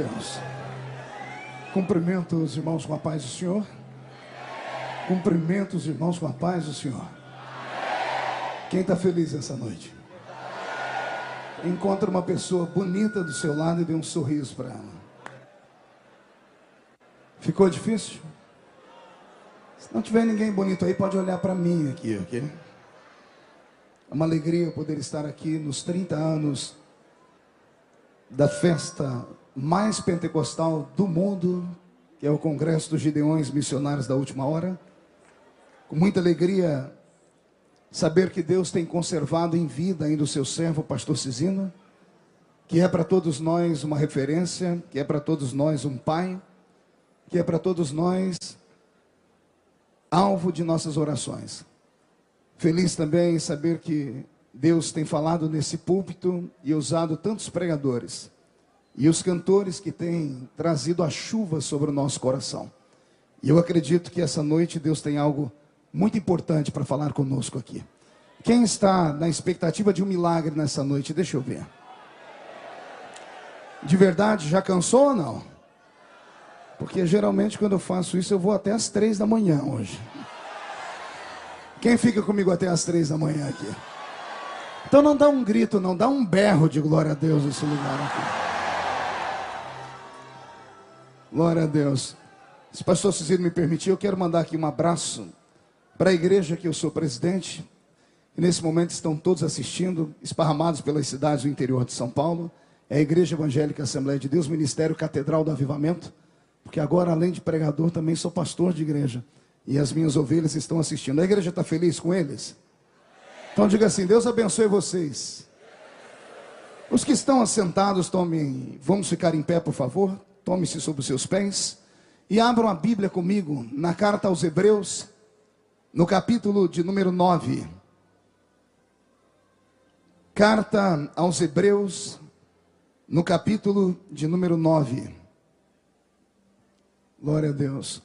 Deus. Cumprimento os irmãos com a paz do Senhor. Cumprimento os irmãos com a paz do Senhor. Quem está feliz essa noite? Encontre uma pessoa bonita do seu lado e dê um sorriso para ela. Ficou difícil? Se não tiver ninguém bonito aí, pode olhar para mim aqui, ok? É uma alegria eu poder estar aqui nos 30 anos da festa mais pentecostal do mundo, que é o Congresso dos Gideões Missionários da Última Hora. Com muita alegria saber que Deus tem conservado em vida ainda o seu servo, o pastor Cisino, que é para todos nós uma referência, que é para todos nós um pai, que é para todos nós alvo de nossas orações. Feliz também em saber que Deus tem falado nesse púlpito e usado tantos pregadores e os cantores que têm trazido a chuva sobre o nosso coração. E eu acredito que essa noite Deus tem algo muito importante para falar conosco aqui. Quem está na expectativa de um milagre nessa noite? Deixa eu ver. De verdade, já cansou ou não? Porque geralmente quando eu faço isso eu vou até às 3 da manhã hoje. Quem fica comigo até às 3 da manhã aqui? Então não dá um grito, não dá um berro de glória a Deus nesse lugar aqui. Glória a Deus. Se o pastor Cisino me permitir, eu quero mandar aqui um abraço para a igreja que eu sou presidente, que nesse momento estão todos assistindo, esparramados pelas cidades do interior de São Paulo. É a Igreja Evangélica Assembleia de Deus, Ministério Catedral do Avivamento, porque agora, além de pregador, também sou pastor de igreja, e as minhas ovelhas estão assistindo. A igreja está feliz com eles? Então diga assim: Deus abençoe vocês. Os que estão assentados, vamos ficar em pé, por favor, tome-se sobre os seus pés, e abram a Bíblia comigo, na carta aos Hebreus, no capítulo de número 9, carta aos Hebreus, no capítulo de número 9, glória a Deus.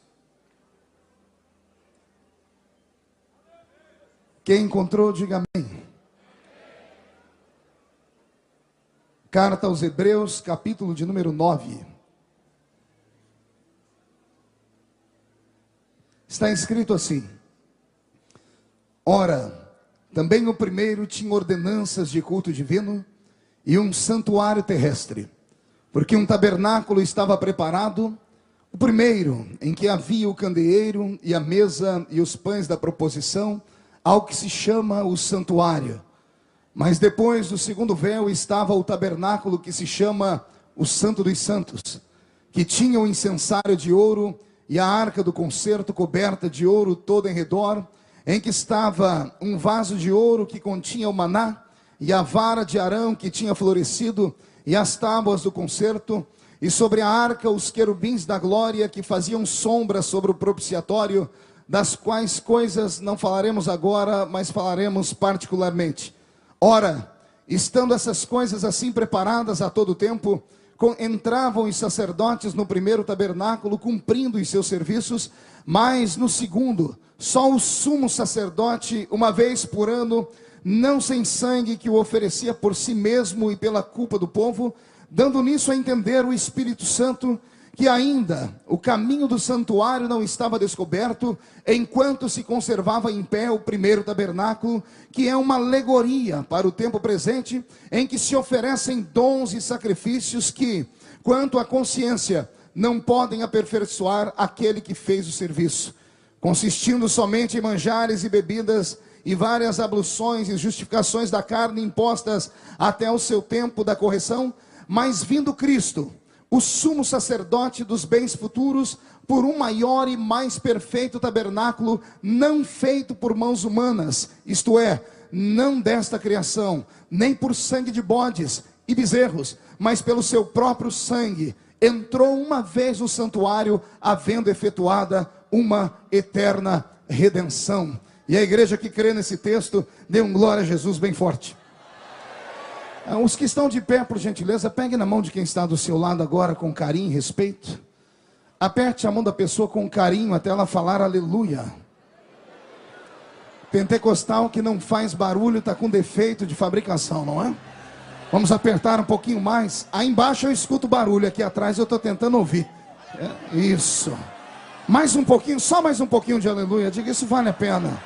Quem encontrou, diga amém. Carta aos Hebreus, capítulo de número 9. Está escrito assim: ora, também o primeiro tinha ordenanças de culto divino e um santuário terrestre, porque um tabernáculo estava preparado, o primeiro, em que havia o candeeiro e a mesa e os pães da proposição, ao que se chama o santuário. Mas depois do segundo véu estava o tabernáculo que se chama o Santo dos Santos, que tinha o incensário de ouro e a arca do concerto coberta de ouro toda em redor, em que estava um vaso de ouro que continha o maná, e a vara de Arão que tinha florescido, e as tábuas do concerto, e sobre a arca os querubins da glória que faziam sombra sobre o propiciatório, das quais coisas não falaremos agora, mas falaremos particularmente. Ora, estando essas coisas assim preparadas a todo tempo, entravam os sacerdotes no primeiro tabernáculo, cumprindo os seus serviços, mas no segundo, só o sumo sacerdote, uma vez por ano, não sem sangue, que o oferecia por si mesmo e pela culpa do povo, dando nisso a entender o Espírito Santo, que ainda o caminho do santuário não estava descoberto, enquanto se conservava em pé o primeiro tabernáculo, que é uma alegoria para o tempo presente, em que se oferecem dons e sacrifícios que, quanto à consciência, não podem aperfeiçoar aquele que fez o serviço, consistindo somente em manjares e bebidas, e várias abluções e justificações da carne impostas até o seu tempo da correção. Mas vindo Cristo, o sumo sacerdote dos bens futuros, por um maior e mais perfeito tabernáculo, não feito por mãos humanas, isto é, não desta criação, nem por sangue de bodes e bezerros, mas pelo seu próprio sangue, entrou uma vez no santuário, havendo efetuada uma eterna redenção. E a igreja que crê nesse texto, dê um glória a Jesus bem forte. Os que estão de pé, por gentileza, pegue na mão de quem está do seu lado agora com carinho e respeito. Aperte a mão da pessoa com carinho até ela falar aleluia. Pentecostal que não faz barulho está com defeito de fabricação, não é? Vamos apertar um pouquinho mais. Aí embaixo eu escuto barulho, aqui atrás eu estou tentando ouvir. Isso. Mais um pouquinho, só mais um pouquinho de aleluia. Diga, isso vale a pena.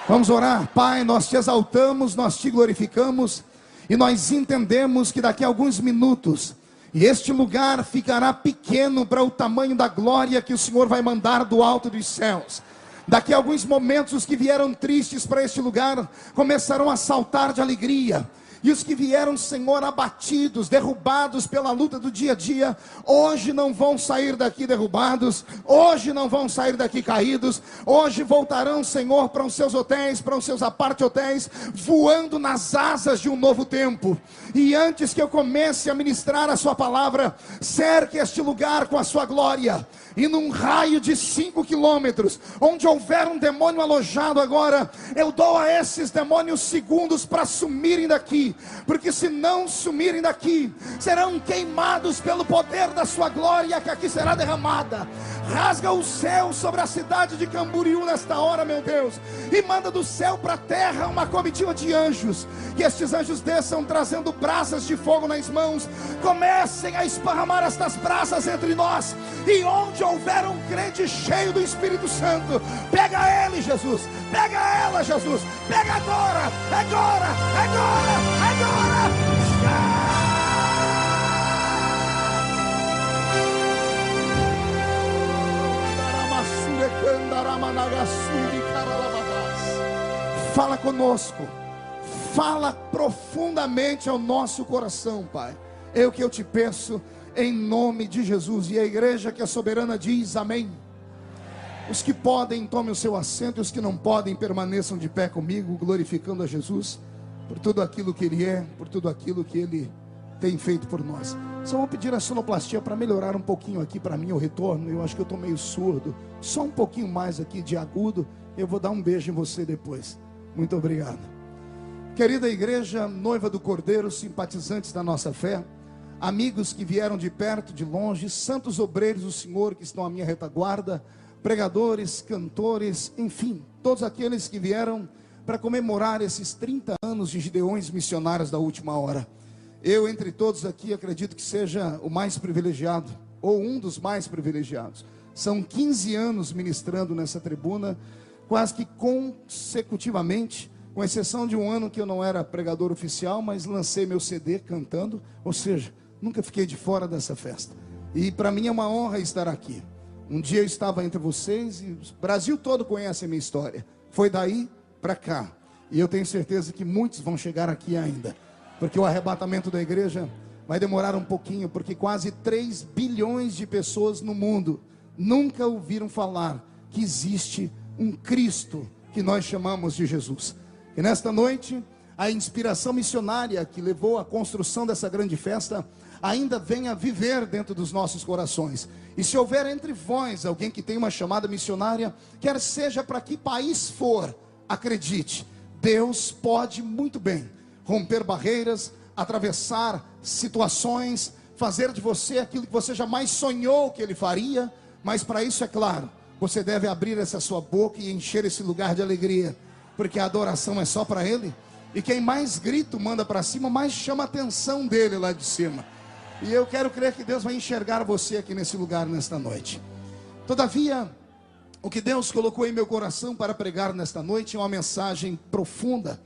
Vamos orar. Pai, nós te exaltamos, nós te glorificamos. E nós entendemos que daqui a alguns minutos, e este lugar ficará pequeno para o tamanho da glória que o Senhor vai mandar do alto dos céus. Daqui a alguns momentos, os que vieram tristes para este lugar começarão a saltar de alegria. E os que vieram, Senhor, abatidos, derrubados pela luta do dia a dia, hoje não vão sair daqui derrubados, hoje não vão sair daqui caídos, hoje voltarão, Senhor, para os seus hotéis, para os seus aparte-hotéis, voando nas asas de um novo tempo. E antes que eu comece a ministrar a sua palavra, cerque este lugar com a sua glória. E num raio de 5 quilômetros, onde houver um demônio alojado agora, eu dou a esses demônios segundos para sumirem daqui, porque se não sumirem daqui, serão queimados pelo poder da sua glória que aqui será derramada. Rasga o céu sobre a cidade de Camboriú nesta hora, meu Deus, e manda do céu para a terra uma comitiva de anjos, que estes anjos desçam trazendo brasas de fogo nas mãos, comecem a esparramar estas brasas entre nós, e onde houver um crente cheio do Espírito Santo, pega ele, Jesus, pega ela, Jesus, pega agora, agora, agora, agora. Fala conosco, fala profundamente ao nosso coração, Pai. É o que eu te peço em nome de Jesus. E a igreja que é soberana diz amém. Os que podem, tomem o seu assento, e os que não podem, permaneçam de pé comigo, glorificando a Jesus por tudo aquilo que Ele é, por tudo aquilo que Ele tem feito por nós. Só vou pedir a sonoplastia para melhorar um pouquinho aqui para mim o retorno. Eu acho que eu estou meio surdo. Só um pouquinho mais aqui de agudo. Eu vou dar um beijo em você depois. Muito obrigado. Querida igreja, noiva do Cordeiro, simpatizantes da nossa fé, amigos que vieram de perto, de longe, santos obreiros do Senhor que estão à minha retaguarda, pregadores, cantores, enfim, todos aqueles que vieram para comemorar esses 30 anos de Gideões missionários da última hora. Eu, entre todos aqui, acredito que seja o mais privilegiado, ou um dos mais privilegiados. São 15 anos ministrando nessa tribuna, quase que consecutivamente, com exceção de um ano que eu não era pregador oficial, mas lancei meu CD cantando, ou seja, nunca fiquei de fora dessa festa. E para mim é uma honra estar aqui. Um dia eu estava entre vocês e o Brasil todo conhece a minha história. Foi daí para cá. E eu tenho certeza que muitos vão chegar aqui ainda. Porque o arrebatamento da igreja vai demorar um pouquinho, porque quase 3 bilhões de pessoas no mundo nunca ouviram falar que existe um Cristo que nós chamamos de Jesus. E nesta noite, a inspiração missionária que levou à construção dessa grande festa ainda venha viver dentro dos nossos corações. E se houver entre vós alguém que tem uma chamada missionária, quer seja para que país for, acredite, Deus pode muito bem romper barreiras, atravessar situações, fazer de você aquilo que você jamais sonhou que Ele faria. Mas para isso, é claro, você deve abrir essa sua boca e encher esse lugar de alegria, porque a adoração é só para Ele. E quem mais grita, manda para cima, mais chama a atenção dele lá de cima. E eu quero crer que Deus vai enxergar você aqui nesse lugar nesta noite. Todavia, o que Deus colocou em meu coração para pregar nesta noite é uma mensagem profunda,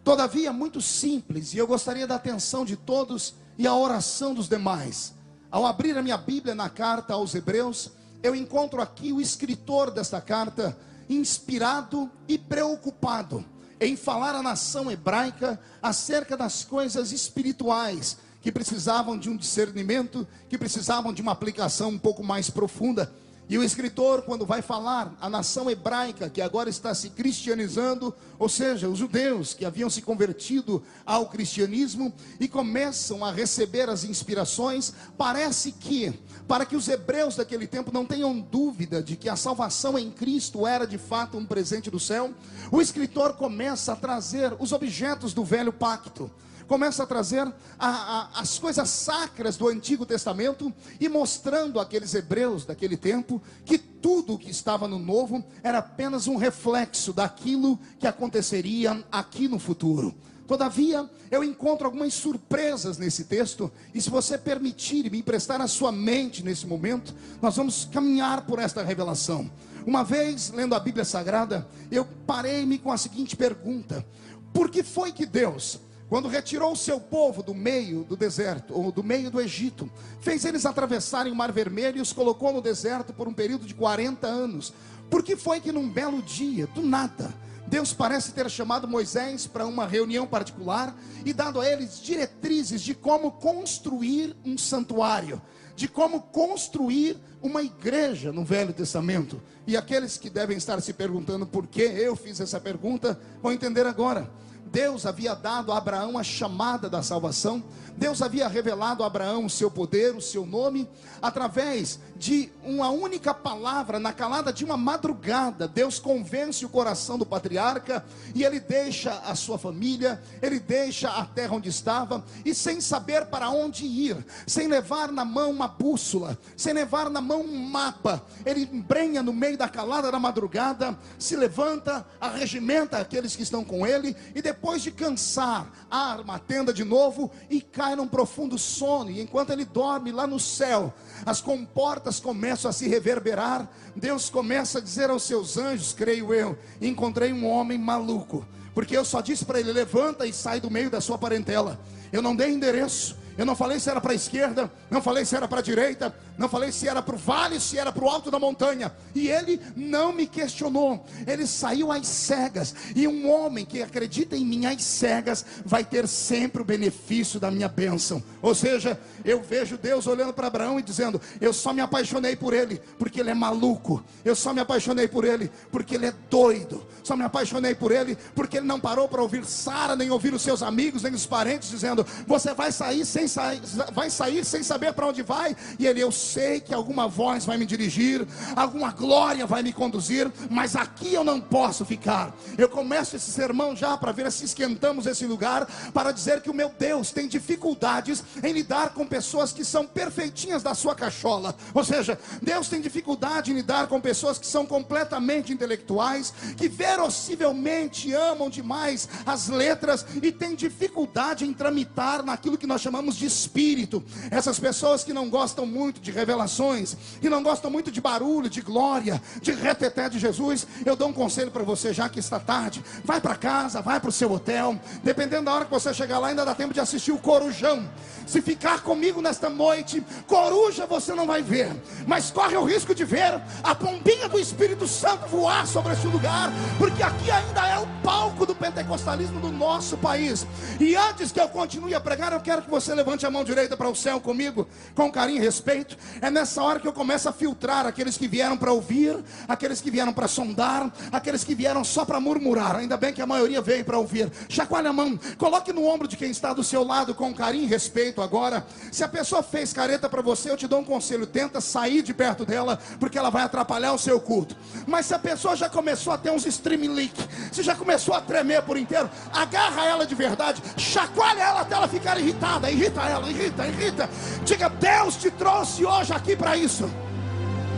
todavia muito simples, e eu gostaria da atenção de todos e a oração dos demais. Ao abrir a minha Bíblia na carta aos Hebreus, eu encontro aqui o escritor desta carta, inspirado e preocupado em falar à nação hebraica acerca das coisas espirituais, que precisavam de um discernimento, que precisavam de uma aplicação um pouco mais profunda. E o escritor, quando vai falar à nação hebraica, que agora está se cristianizando, ou seja, os judeus que haviam se convertido ao cristianismo e começam a receber as inspirações, parece que, para que os hebreus daquele tempo não tenham dúvida de que a salvação em Cristo era de fato um presente do céu, o escritor começa a trazer os objetos do velho pacto, começa a trazer as coisas sacras do Antigo Testamento, e mostrando àqueles hebreus daquele tempo que tudo o que estava no Novo era apenas um reflexo daquilo que aconteceria aqui no futuro. Todavia, eu encontro algumas surpresas nesse texto, e se você permitir e me emprestar a sua mente nesse momento, nós vamos caminhar por esta revelação. Uma vez, lendo a Bíblia Sagrada, eu parei-me com a seguinte pergunta: por que foi que Deus, quando retirou o seu povo do meio do deserto, ou do meio do Egito, fez eles atravessarem o Mar Vermelho e os colocou no deserto por um período de 40 anos? Por que foi que num belo dia, do nada, Deus parece ter chamado Moisés para uma reunião particular e dado a eles diretrizes de como construir um santuário, de como construir uma igreja no Velho Testamento? E aqueles que devem estar se perguntando por que eu fiz essa pergunta, vão entender agora. Deus havia dado a Abraão a chamada da salvação. Deus havia revelado a Abraão o seu poder, o seu nome, através de uma única palavra. Na calada de uma madrugada, Deus convence o coração do patriarca, e ele deixa a sua família, ele deixa a terra onde estava, e sem saber para onde ir, sem levar na mão uma bússola, sem levar na mão um mapa, ele embrenha no meio da calada da madrugada, se levanta, arregimenta aqueles que estão com ele, e depois de cansar, arma a tenda de novo e cai num profundo sono. E enquanto ele dorme lá no céu, as comportas começam a se reverberar. Deus começa a dizer aos seus anjos, creio eu: encontrei um homem maluco, porque eu só disse para ele: levanta e sai do meio da sua parentela. Eu não dei endereço, eu não falei se era para a esquerda, não falei se era para a direita, não falei se era para o vale, se era para o alto da montanha. E ele não me questionou, ele saiu às cegas. E um homem que acredita em mim às cegas vai ter sempre o benefício da minha bênção. Ou seja, eu vejo Deus olhando para Abraão e dizendo: eu só me apaixonei por ele porque ele é maluco, eu só me apaixonei por ele porque ele é doido, só me apaixonei por ele porque ele não parou para ouvir Sara, nem ouvir os seus amigos, nem os parentes dizendo: você vai sair sem saber para onde vai. E ele: eu sei que alguma voz vai me dirigir, alguma glória vai me conduzir, mas aqui eu não posso ficar. Eu começo esse sermão já para ver se esquentamos esse lugar, para dizer que o meu Deus tem dificuldades em lidar com pessoas que são perfeitinhas da sua cachola. Ou seja, Deus tem dificuldade em lidar com pessoas que são completamente intelectuais, que verossivelmente amam demais as letras e tem dificuldade em tramitar naquilo que nós chamamos de espírito. Essas pessoas que não gostam muito de revelações, que não gostam muito de barulho, de glória, de reteté de Jesus, eu dou um conselho para você, já que está tarde: vai para casa, vai para o seu hotel, dependendo da hora que você chegar lá, ainda dá tempo de assistir o Corujão. Se ficar comigo nesta noite, coruja você não vai ver, mas corre o risco de ver a pombinha do Espírito Santo voar sobre esse lugar, porque aqui ainda é o palco do pentecostalismo do nosso país. E antes que eu continue a pregar, eu quero que você levante a mão direita para o céu comigo, com carinho e respeito. É nessa hora que eu começo a filtrar aqueles que vieram para ouvir, aqueles que vieram para sondar, aqueles que vieram só para murmurar. Ainda bem que a maioria veio para ouvir. Chacoalhe a mão, coloque no ombro de quem está do seu lado com carinho e respeito agora. Se a pessoa fez careta para você, eu te dou um conselho: tenta sair de perto dela, porque ela vai atrapalhar o seu culto. Mas se a pessoa já começou a ter uns streamlink, se já começou a tremer por inteiro, agarra ela de verdade, chacoalha ela até ela ficar irritada. Irrita ela, irrita. Diga: Deus te trouxe hoje aqui para isso.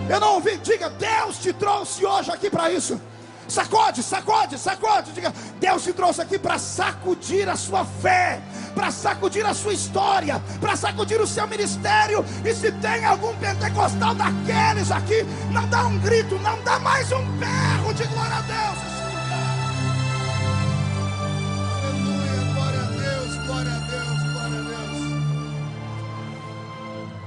Eu não ouvi. Diga: Deus te trouxe hoje aqui para isso. Sacode. Diga: Deus te trouxe aqui para sacudir a sua fé, para sacudir a sua história, para sacudir o seu ministério. E se tem algum pentecostal daqueles aqui, não dá um grito, não dá mais um berro de glória a Deus.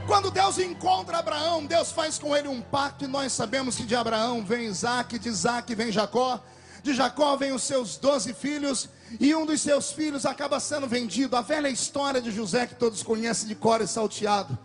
Quando Deus encontra Abraão, Deus faz com ele um pacto, e nós sabemos que de Abraão vem Isaac, de Isaac vem Jacó, de Jacó vem os seus 12 filhos, e um dos seus filhos acaba sendo vendido. A velha história de José que todos conhecem de cor e salteado.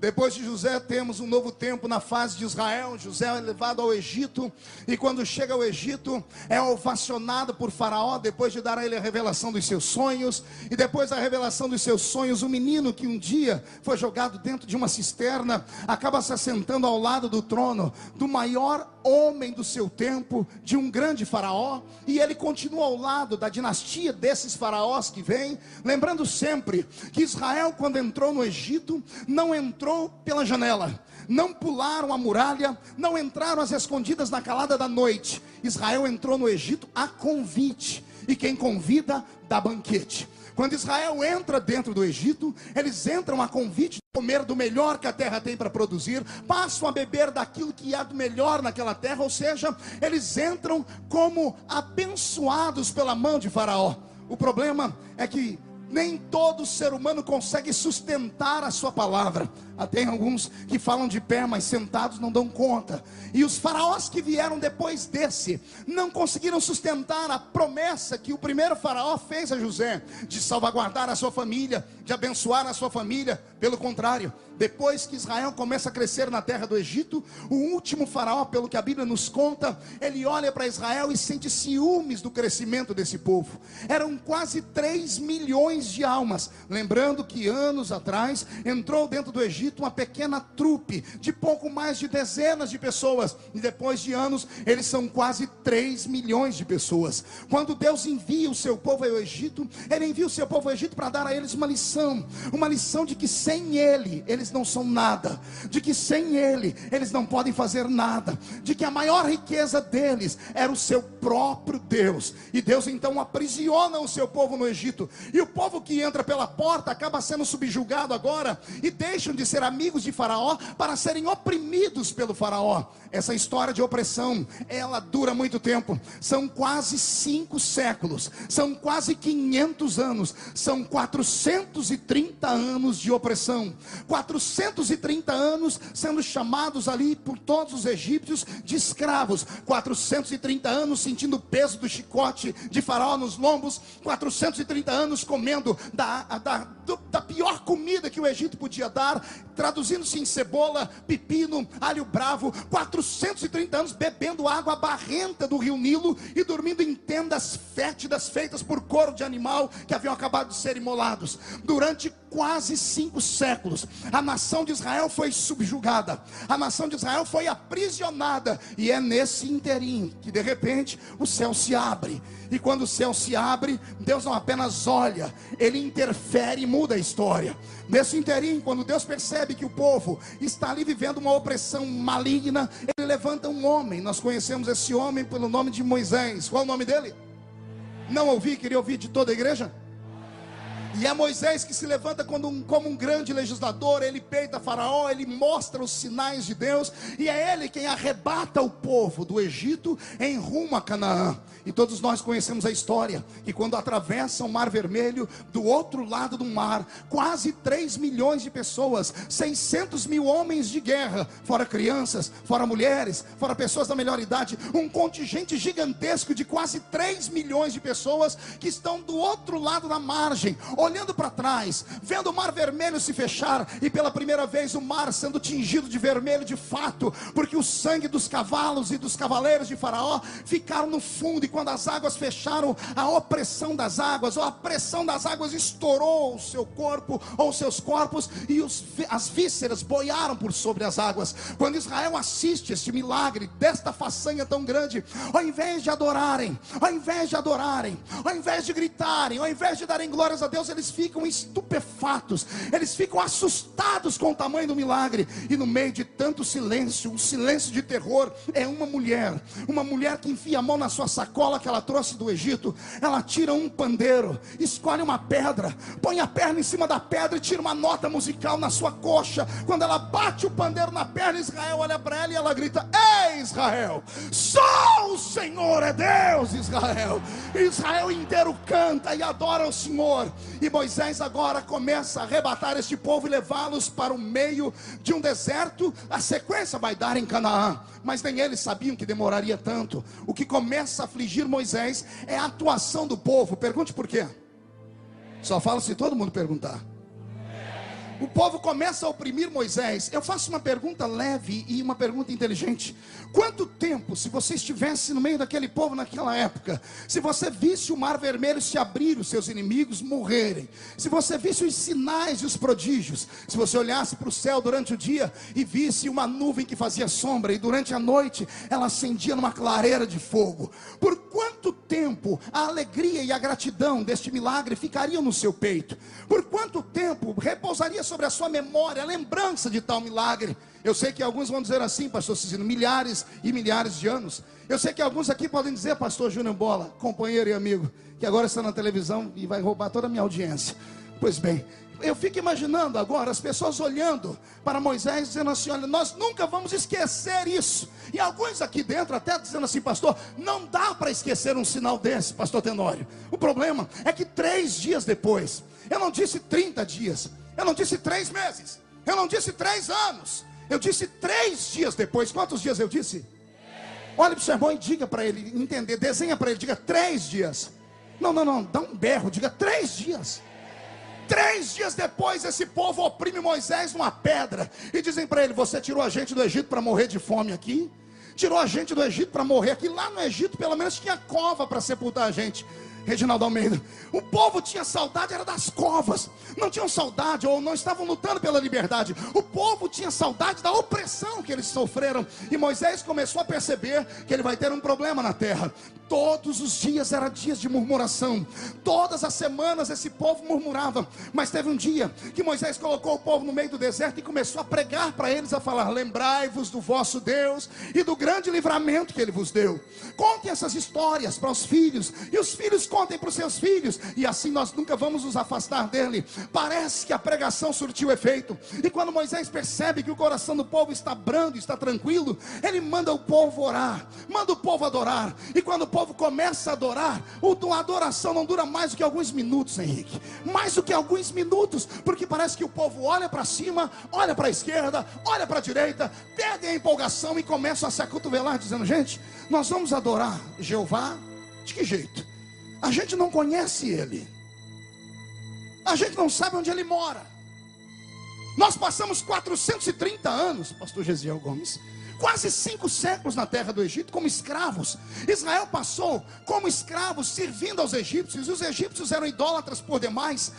Depois de José temos um novo tempo na fase de Israel. José é levado ao Egito, e quando chega ao Egito é ovacionado por Faraó, depois de dar a ele a revelação dos seus sonhos. E depois da revelação dos seus sonhos, o menino que um dia foi jogado dentro de uma cisterna acaba se assentando ao lado do trono do maior homem do seu tempo, de um grande faraó. E ele continua ao lado da dinastia desses faraós que vem. Lembrando sempre que Israel, quando entrou no Egito, não entrou pela janela, não pularam a muralha, não entraram às escondidas na calada da noite. Israel entrou no Egito a convite. e quem convida dá banquete. Quando Israel entra dentro do Egito, eles entram a convite de comer do melhor que a terra tem para produzir, passam a beber daquilo que há do melhor naquela terra, ou seja, eles entram como abençoados pela mão de Faraó. O problema é que nem todo ser humano consegue sustentar a sua palavra. Tem alguns que falam de pé, mas sentados não dão conta. E os faraós que vieram depois desse não conseguiram sustentar a promessa que o primeiro faraó fez a José, de salvaguardar a sua família, de abençoar a sua família. Pelo contrário, depois que Israel começa a crescer na terra do Egito, o último faraó, pelo que a Bíblia nos conta, ele olha para Israel e sente ciúmes do crescimento desse povo. Eram quase 3 milhões de almas. Lembrando que anos atrás entrou dentro do Egito uma pequena trupe de pouco mais de dezenas de pessoas, e depois de anos eles são quase 3 milhões de pessoas. Quando Deus envia o seu povo ao Egito, ele envia o seu povo ao Egito para dar a eles uma lição de que sem ele eles não são nada, de que sem ele eles não podem fazer nada, de que a maior riqueza deles era o seu próprio Deus. E Deus então aprisiona o seu povo no Egito, e o povo que entra pela porta acaba sendo subjugado agora, e deixam de ser amigos de Faraó para serem oprimidos pelo Faraó. Essa história de opressão, ela dura muito tempo. São quase 5 séculos, são quase 500 anos, são 430 anos de opressão, 430 anos sendo chamados ali por todos os egípcios de escravos, 430 anos sentindo o peso do chicote de Faraó nos lombos, 430 anos comendo da pior comida que o Egito podia dar, traduzindo-se em cebola, pepino, alho bravo, 430 anos bebendo água barrenta do rio Nilo e dormindo em tendas fétidas feitas por couro de animal que haviam acabado de ser imolados. Durante quase 5 séculos, a nação de Israel foi subjugada, a nação de Israel foi aprisionada, e é nesse inteirinho que de repente o céu se abre. E quando o céu se abre, Deus não apenas olha, ele interfere e muda a história. Nesse inteirinho, quando Deus percebe que o povo está ali vivendo uma opressão maligna, ele levanta um homem. Nós conhecemos esse homem pelo nome de Moisés. Qual é o nome dele? Não ouvi, queria ouvir de toda a igreja. E é Moisés que se levanta como um grande legislador. Ele peita Faraó, ele mostra os sinais de Deus, e é ele quem arrebata o povo do Egito em rumo a Canaã. E todos nós conhecemos a história, que quando atravessam o Mar Vermelho, do outro lado do mar, quase 3 milhões de pessoas, 600 mil homens de guerra, fora crianças, fora mulheres, fora pessoas da melhor idade, um contingente gigantesco de quase 3 milhões de pessoas que estão do outro lado da margem, olhando para trás, vendo o Mar Vermelho se fechar, e pela primeira vez o mar sendo tingido de vermelho de fato, porque o sangue dos cavalos e dos cavaleiros de Faraó ficaram no fundo. E quando as águas fecharam, a opressão das águas, ou a pressão das águas estourou o seu corpo, ou os seus corpos, e as vísceras boiaram por sobre as águas. Quando Israel assiste este milagre desta façanha tão grande, ao invés de adorarem, ao invés de gritarem, ao invés de darem glórias a Deus, eles ficam estupefatos, eles ficam assustados com o tamanho do milagre. E no meio de tanto silêncio, um silêncio de terror, é uma mulher que enfia a mão na sua sacola que ela trouxe do Egito. Ela tira um pandeiro, escolhe uma pedra, põe a perna em cima da pedra e tira uma nota musical na sua coxa. Quando ela bate o pandeiro na perna, Israel olha para ela e ela grita: ei Israel, só o Senhor é Deus. Israel inteiro canta e adora o Senhor. E Moisés agora começa a arrebatar este povo e levá-los para o meio de um deserto. A sequência vai dar em Canaã, mas nem eles sabiam que demoraria tanto. O que começa a afligir Moisés é a atuação do povo. Pergunte por quê. Só falo se todo mundo perguntar. O povo começa a oprimir Moisés. Eu faço uma pergunta leve e uma pergunta inteligente. Quanto tempo, se você estivesse no meio daquele povo naquela época, se você visse o Mar Vermelho se abrir, os seus inimigos morrerem, se você visse os sinais e os prodígios, se você olhasse para o céu durante o dia e visse uma nuvem que fazia sombra, e durante a noite ela acendia numa clareira de fogo, por quanto tempo a alegria e a gratidão deste milagre ficariam no seu peito? Por quanto tempo repousaria sobre a sua memória a lembrança de tal milagre? Eu sei que alguns vão dizer assim: pastor Cicino, milhares e milhares de anos. Eu sei que alguns aqui podem dizer, pastor Júnior Bola, companheiro e amigo, que agora está na televisão e vai roubar toda a minha audiência. Pois bem, eu fico imaginando agora as pessoas olhando para Moisés, dizendo assim: olha, nós nunca vamos esquecer isso. E alguns aqui dentro até dizendo assim: pastor, não dá para esquecer um sinal desse, pastor Tenório. O problema é que 3 dias depois, eu não disse 30 dias, eu não disse 3 meses, eu não disse 3 anos, eu disse 3 dias depois. Quantos dias eu disse? Olha para o seu irmão e diga para ele entender, desenha para ele, diga 3 dias. Não, dá um berro, diga 3 dias. 3 dias depois, esse povo oprime Moisés numa pedra e dizem para ele: você tirou a gente do Egito para morrer de fome aqui? Tirou a gente do Egito para morrer aqui? Lá no Egito pelo menos tinha cova para sepultar a gente. Reginaldo Almeida, o povo tinha saudade, era das covas. Não tinham saudade, ou não estavam lutando pela liberdade. O povo tinha saudade da opressão que eles sofreram. E Moisés começou a perceber que ele vai ter um problema na terra. Todos os dias eram dias de murmuração. Todas as semanas esse povo murmurava. Mas teve um dia que Moisés colocou o povo no meio do deserto e começou a pregar para eles, a falar: lembrai-vos do vosso Deus e do grande livramento que ele vos deu. Contem essas histórias para os filhos, e os filhos contem para os seus filhos, e assim nós nunca vamos nos afastar dele. Parece que a pregação surtiu efeito. E quando Moisés percebe que o coração do povo está brando, está tranquilo, ele manda o povo orar, manda o povo adorar. E quando o povo começa a adorar, a adoração não dura mais do que alguns minutos, Henrique, mais do que alguns minutos, porque parece que o povo olha para cima, olha para a esquerda, olha para a direita, perde a empolgação e começam a se acotovelar, dizendo: gente, nós vamos adorar Jeová de que jeito? A gente não conhece ele, a gente não sabe onde ele mora. Nós passamos 430 anos, pastor Gesiel Gomes, quase 5 séculos na terra do Egito como escravos. Israel passou como escravos servindo aos egípcios, e os egípcios eram idólatras por demais.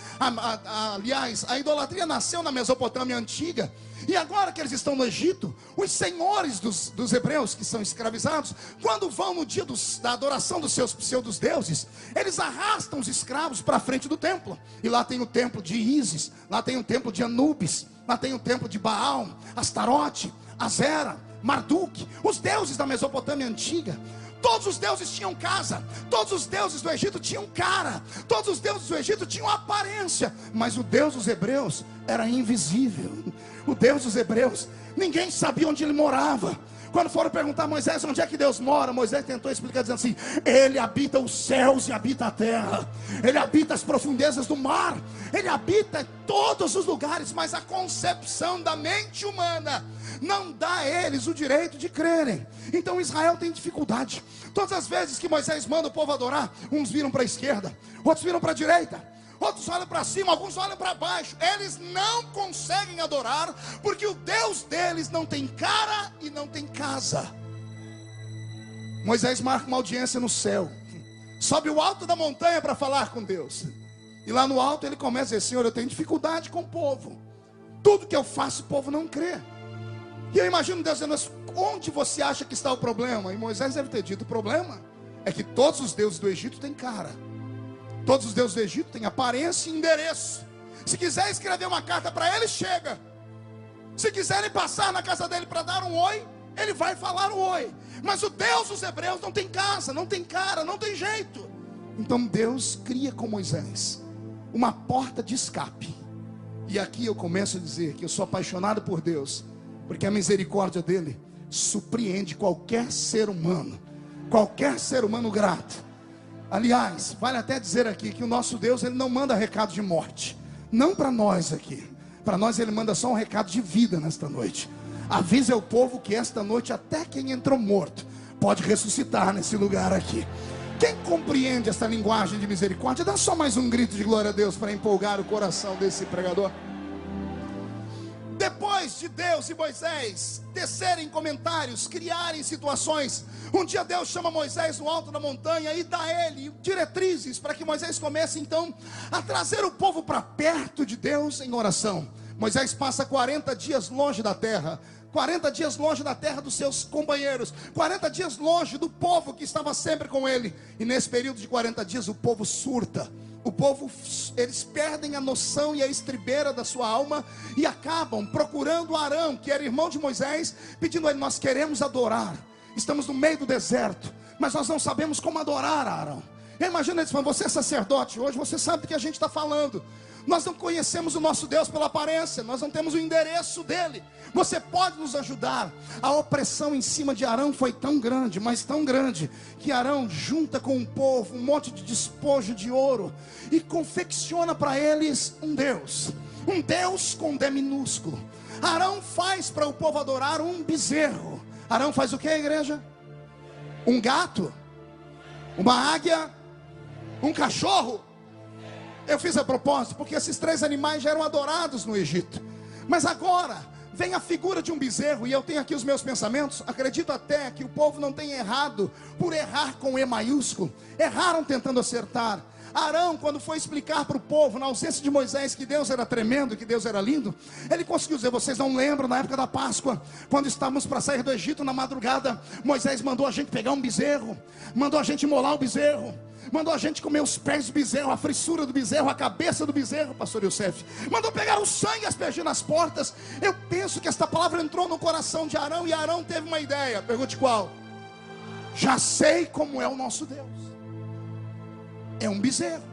Aliás, a idolatria nasceu na Mesopotâmia antiga. E agora que eles estão no Egito, os senhores dos hebreus que são escravizados, quando vão no dia da adoração dos seus pseudos deuses, eles arrastam os escravos para a frente do templo. E lá tem o templo de Ísis, lá tem o templo de Anubis, lá tem o templo de Baal, Astarote, Azera, Marduk, os deuses da Mesopotâmia antiga. Todos os deuses tinham casa, todos os deuses do Egito tinham cara, todos os deuses do Egito tinham aparência, mas o Deus dos hebreus era invisível. O Deus dos hebreus, ninguém sabia onde ele morava. Quando foram perguntar a Moisés onde é que Deus mora, Moisés tentou explicar dizendo assim: ele habita os céus e habita a terra, ele habita as profundezas do mar, ele habita todos os lugares. Mas a concepção da mente humana não dá a eles o direito de crerem. Então Israel tem dificuldade. Todas as vezes que Moisés manda o povo adorar, uns viram para a esquerda, outros viram para a direita, outros olham para cima, alguns olham para baixo. Eles não conseguem adorar, porque o Deus deles não tem cara e não tem casa. Moisés marca uma audiência no céu, sobe o alto da montanha para falar com Deus. E lá no alto ele começa a dizer: Senhor, eu tenho dificuldade com o povo. Tudo que eu faço o povo não crê. E eu imagino Deus dizendo: onde você acha que está o problema? E Moisés deve ter dito: o problema é que todos os deuses do Egito têm cara, todos os deuses do Egito têm aparência e endereço. Se quiser escrever uma carta para ele, chega. Se quiserem passar na casa dele para dar um oi, ele vai falar um oi. Mas o Deus dos hebreus não tem casa, não tem cara, não tem jeito. Então Deus cria com Moisés uma porta de escape. E aqui eu começo a dizer que eu sou apaixonado por Deus, porque a misericórdia dele surpreende qualquer ser humano grato. Aliás, vale até dizer aqui que o nosso Deus, ele não manda recado de morte, não para nós aqui. Para nós ele manda só um recado de vida nesta noite. Avisa o povo que esta noite até quem entrou morto pode ressuscitar nesse lugar aqui. Quem compreende essa linguagem de misericórdia, dá só mais um grito de glória a Deus para empolgar o coração desse pregador. Depois de Deus e Moisés tecerem comentários, criarem situações, um dia Deus chama Moisés no alto da montanha e dá a ele diretrizes para que Moisés comece então a trazer o povo para perto de Deus em oração. Moisés passa 40 dias longe da terra, 40 dias longe da terra dos seus companheiros, 40 dias longe do povo que estava sempre com ele. E nesse período de 40 dias o povo surta. O povo, eles perdem a noção e a estribeira da sua alma e acabam procurando Arão, que era irmão de Moisés, pedindo a ele: nós queremos adorar. estamos no meio do deserto, mas nós não sabemos como adorar a Arão. Eu imagino eles falando: você é sacerdote hoje, você sabe do que a gente está falando. Nós não conhecemos o nosso Deus pela aparência, nós não temos o endereço dele. Você pode nos ajudar? A opressão em cima de Arão foi tão grande, mas tão grande, que Arão junta com o povo um monte de despojo de ouro e confecciona para eles um Deus com D minúsculo. Arão faz para o povo adorar um bezerro. Arão faz o que, igreja? Um gato? Uma águia? Um cachorro? Eu fiz a propósito, porque esses 3 animais já eram adorados no Egito. Mas agora vem a figura de um bezerro, e eu tenho aqui os meus pensamentos. Acredito até que o povo não tenha errado por errar com E maiúsculo. Erraram tentando acertar. Arão, quando foi explicar para o povo, na ausência de Moisés, que Deus era tremendo, que Deus era lindo, ele conseguiu dizer: vocês não lembram, na época da Páscoa, quando estávamos para sair do Egito, na madrugada, Moisés mandou a gente pegar um bezerro, mandou a gente imolar o bezerro, mandou a gente comer os pés do bezerro, a frissura do bezerro, a cabeça do bezerro, pastor Youssef, mandou pegar o sangue e aspergir nas portas. Eu penso que esta palavra entrou no coração de Arão, e Arão teve uma ideia. Pergunte qual? Já sei como é o nosso Deus. É um bezerro,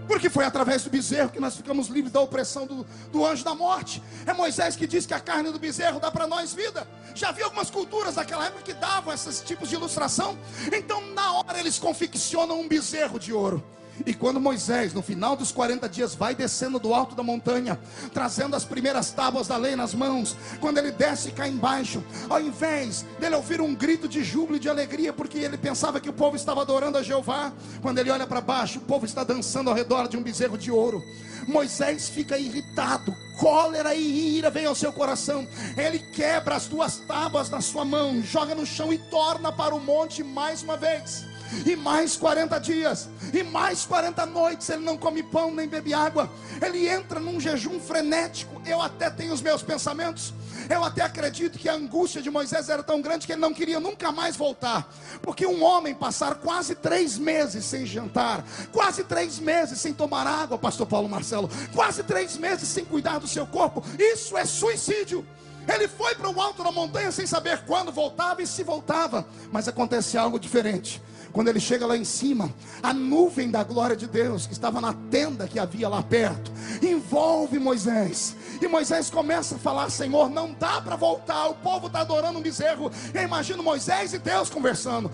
porque foi através do bezerro que nós ficamos livres da opressão do anjo da morte. É Moisés que diz que a carne do bezerro dá para nós vida. Já vi algumas culturas daquela época que davam esses tipos de ilustração. Então na hora eles confeccionam um bezerro de ouro. E quando Moisés, no final dos 40 dias, vai descendo do alto da montanha, trazendo as primeiras tábuas da lei nas mãos, quando ele desce cá embaixo, ao invés dele ouvir um grito de júbilo e de alegria, porque ele pensava que o povo estava adorando a Jeová, quando ele olha para baixo, o povo está dançando ao redor de um bezerro de ouro. Moisés fica irritado, cólera e ira vem ao seu coração. Ele quebra as 2 tábuas na sua mão, joga no chão e torna para o monte mais uma vez. E mais 40 dias, e mais 40 noites, ele não come pão nem bebe água. Ele entra num jejum frenético. Eu até tenho os meus pensamentos. Eu até acredito que a angústia de Moisés era tão grande que ele não queria nunca mais voltar. Porque um homem passar quase 3 meses sem jantar, quase 3 meses sem tomar água, pastor Paulo Marcelo, quase 3 meses sem cuidar do seu corpo, isso é suicídio. Ele foi para o alto da montanha sem saber quando voltava e se voltava. Mas acontece algo diferente. Quando ele chega lá em cima, a nuvem da glória de Deus, que estava na tenda que havia lá perto, envolve Moisés. E Moisés começa a falar: Senhor, não dá para voltar, o povo está adorando um bezerro. Eu imagino Moisés e Deus conversando: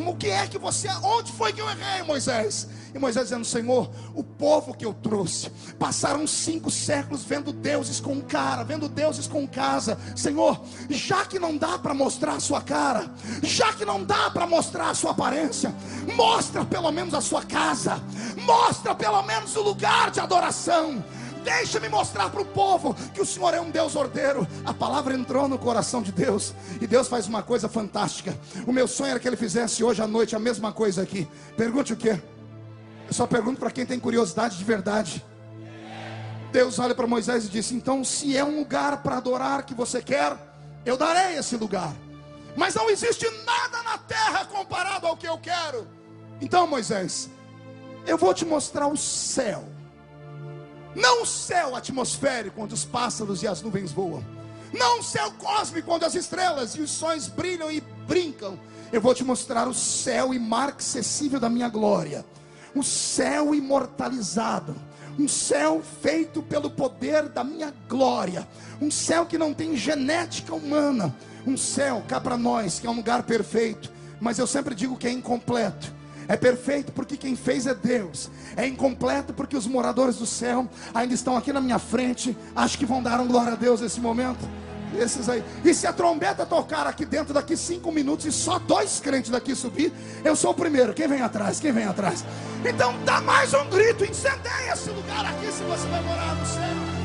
o que é que você, onde foi que eu errei, Moisés? E Moisés dizendo: Senhor, o povo que eu trouxe, passaram 5 séculos vendo deuses com cara, vendo deuses com casa. Senhor, já que não dá para mostrar a sua cara, já que não dá para mostrar a sua aparência, mostra pelo menos a sua casa, mostra pelo menos o lugar de adoração. Deixa-me mostrar para o povo que o Senhor é um Deus ordeiro. A palavra entrou no coração de Deus, e Deus faz uma coisa fantástica. O meu sonho era que Ele fizesse hoje à noite a mesma coisa aqui. Pergunte o quê? Eu só pergunto para quem tem curiosidade de verdade. Deus olha para Moisés e disse: então, se é um lugar para adorar que você quer, eu darei esse lugar. Mas não existe nada na terra comparado ao que eu quero. Então, Moisés, eu vou te mostrar o céu. Não o céu atmosférico, onde os pássaros e as nuvens voam. Não o céu cósmico, onde as estrelas e os sóis brilham e brincam. Eu vou te mostrar o céu imarcessível da minha glória. O céu imortalizado. Um céu feito pelo poder da minha glória. Um céu que não tem genética humana. Um céu cá para nós, que é um lugar perfeito. Mas eu sempre digo que é incompleto. É perfeito porque quem fez é Deus. É incompleto porque os moradores do céu ainda estão aqui na minha frente. Acho que vão dar um glória a Deus nesse momento. Esses aí. E se a trombeta tocar aqui dentro daqui 5 minutos e só 2 crentes daqui subir, eu sou o primeiro. Quem vem atrás? Quem vem atrás? Então dá mais um grito, incendeia esse lugar aqui se você vai morar no céu.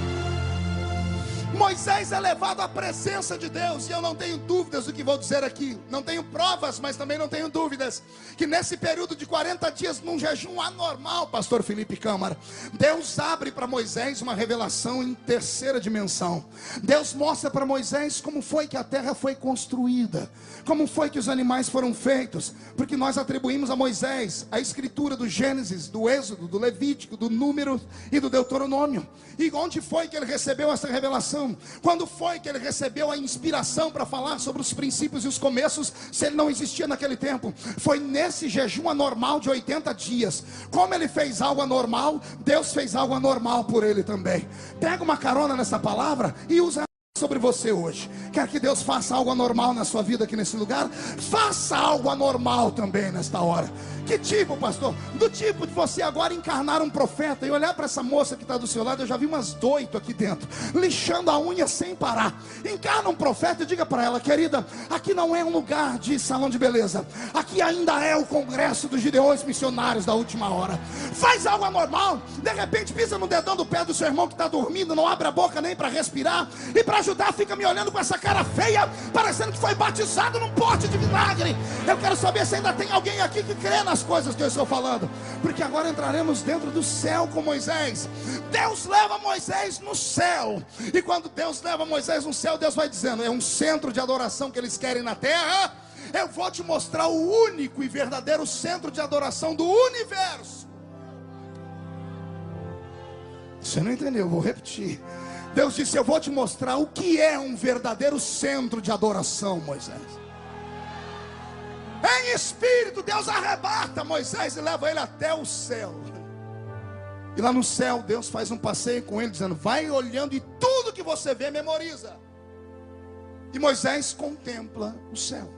Moisés é levado à presença de Deus, e eu não tenho dúvidas do que vou dizer aqui. Não tenho provas, mas também não tenho dúvidas que nesse período de 40 dias, num jejum anormal, pastor Felipe Câmara, Deus abre para Moisés uma revelação em 3ª dimensão. Deus mostra para Moisés como foi que a terra foi construída, como foi que os animais foram feitos, porque nós atribuímos a Moisés a escritura do Gênesis, do Êxodo, do Levítico, do Número e do Deuteronômio. E onde foi que ele recebeu essa revelação? coração. Quando foi que ele recebeu a inspiração para falar sobre os princípios e os começos, se ele não existia naquele tempo? Foi nesse jejum anormal de 80 dias. Como ele fez algo anormal, Deus fez algo anormal por ele também. Pega uma carona nessa palavra e usa sobre você hoje. Quer que Deus faça algo anormal na sua vida aqui nesse lugar? Faça algo anormal também nesta hora. Que tipo, pastor? Do tipo de você agora encarnar um profeta e olhar para essa moça que está do seu lado. Eu já vi umas 8 aqui dentro, lixando a unha sem parar. Encarna um profeta e diga para ela: querida, aqui não é um lugar de salão de beleza, aqui ainda é o congresso dos gideões missionários da última hora. Faz algo anormal. De repente pisa no dedão do pé do seu irmão que está dormindo, não abre a boca nem para respirar, e para ajudar fica me olhando com essa cara feia, parecendo que foi batizado num pote de vinagre. Eu quero saber se ainda tem alguém aqui que crê nas coisas que eu estou falando, porque agora entraremos dentro do céu com Moisés. Deus leva Moisés no céu, e quando Deus leva Moisés no céu, Deus vai dizendo: é um centro de adoração que eles querem na terra. Eu vou te mostrar o único e verdadeiro centro de adoração do universo. Você não entendeu, eu vou repetir. Deus disse: eu vou te mostrar o que é um verdadeiro centro de adoração, Moisés. Em espírito, Deus arrebata Moisés e leva ele até o céu. E lá no céu, Deus faz um passeio com ele, dizendo: vai olhando e tudo que você vê, memoriza. E Moisés contempla o céu.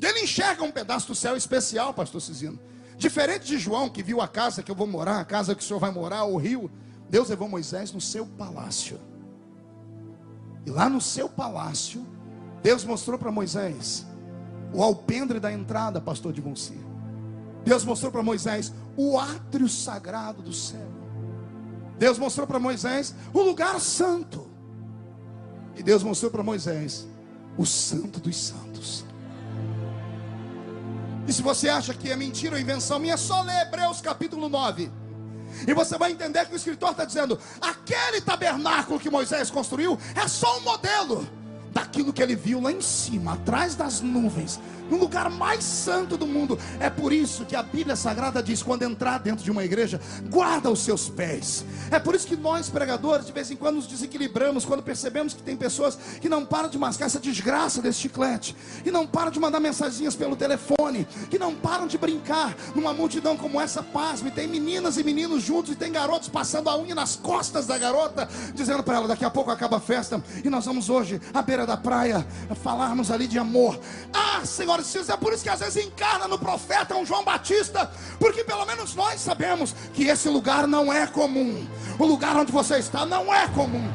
E ele enxerga um pedaço do céu especial, pastor Cizino. Diferente de João, que viu a casa que eu vou morar, a casa que o senhor vai morar, o rio. Deus levou Moisés no seu palácio. E lá no seu palácio, Deus mostrou para Moisés o alpendre da entrada, pastor de Monsi. Deus mostrou para Moisés o átrio sagrado do céu. Deus mostrou para Moisés o lugar santo. E Deus mostrou para Moisés o santo dos santos. E se você acha que é mentira ou invenção minha, é só ler Hebreus capítulo 9. E você vai entender que o escritor está dizendo: aquele tabernáculo que Moisés construiu é só um modelo daquilo que ele viu lá em cima, atrás das nuvens, no lugar mais santo do mundo. É por isso que a Bíblia Sagrada diz: quando entrar dentro de uma igreja, guarda os seus pés. É por isso que nós pregadores de vez em quando nos desequilibramos, quando percebemos que tem pessoas que não param de mascar essa desgraça desse chiclete, e não param de mandar mensagens pelo telefone, que não param de brincar numa multidão como essa. Pasme, tem meninas e meninos juntos, e tem garotos passando a unha nas costas da garota, dizendo para ela: daqui a pouco acaba a festa e nós vamos hoje à beira da praia falarmos ali de amor. Ah, senhoras e senhores, é por isso que às vezes encarna no profeta um João Batista, porque pelo menos nós sabemos que esse lugar não é comum. O lugar onde você está não é comum.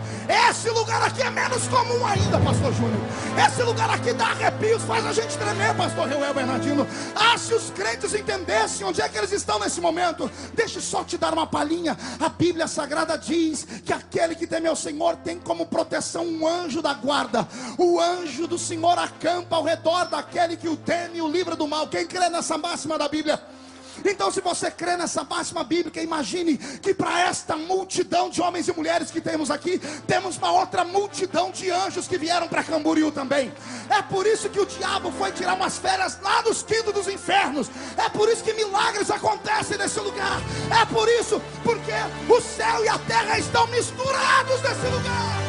Esse lugar aqui é menos comum ainda, pastor Júnior. Esse lugar aqui dá arrepios, faz a gente tremer, pastor Reuel Bernardino. Ah, se os crentes entendessem onde é que eles estão nesse momento. Deixa eu só te dar uma palhinha. A Bíblia Sagrada diz que aquele que teme ao Senhor tem como proteção um anjo da guarda. O anjo do Senhor acampa ao redor daquele que o teme e o livra do mal. Quem crê nessa máxima da Bíblia? Então, se você crê nessa máxima bíblica, imagine que para esta multidão de homens e mulheres que temos aqui, temos uma outra multidão de anjos que vieram para Camboriú também. É por isso que o diabo foi tirar umas férias lá dos quintos dos infernos. É por isso que milagres acontecem nesse lugar. É por isso, porque o céu e a terra estão misturados nesse lugar.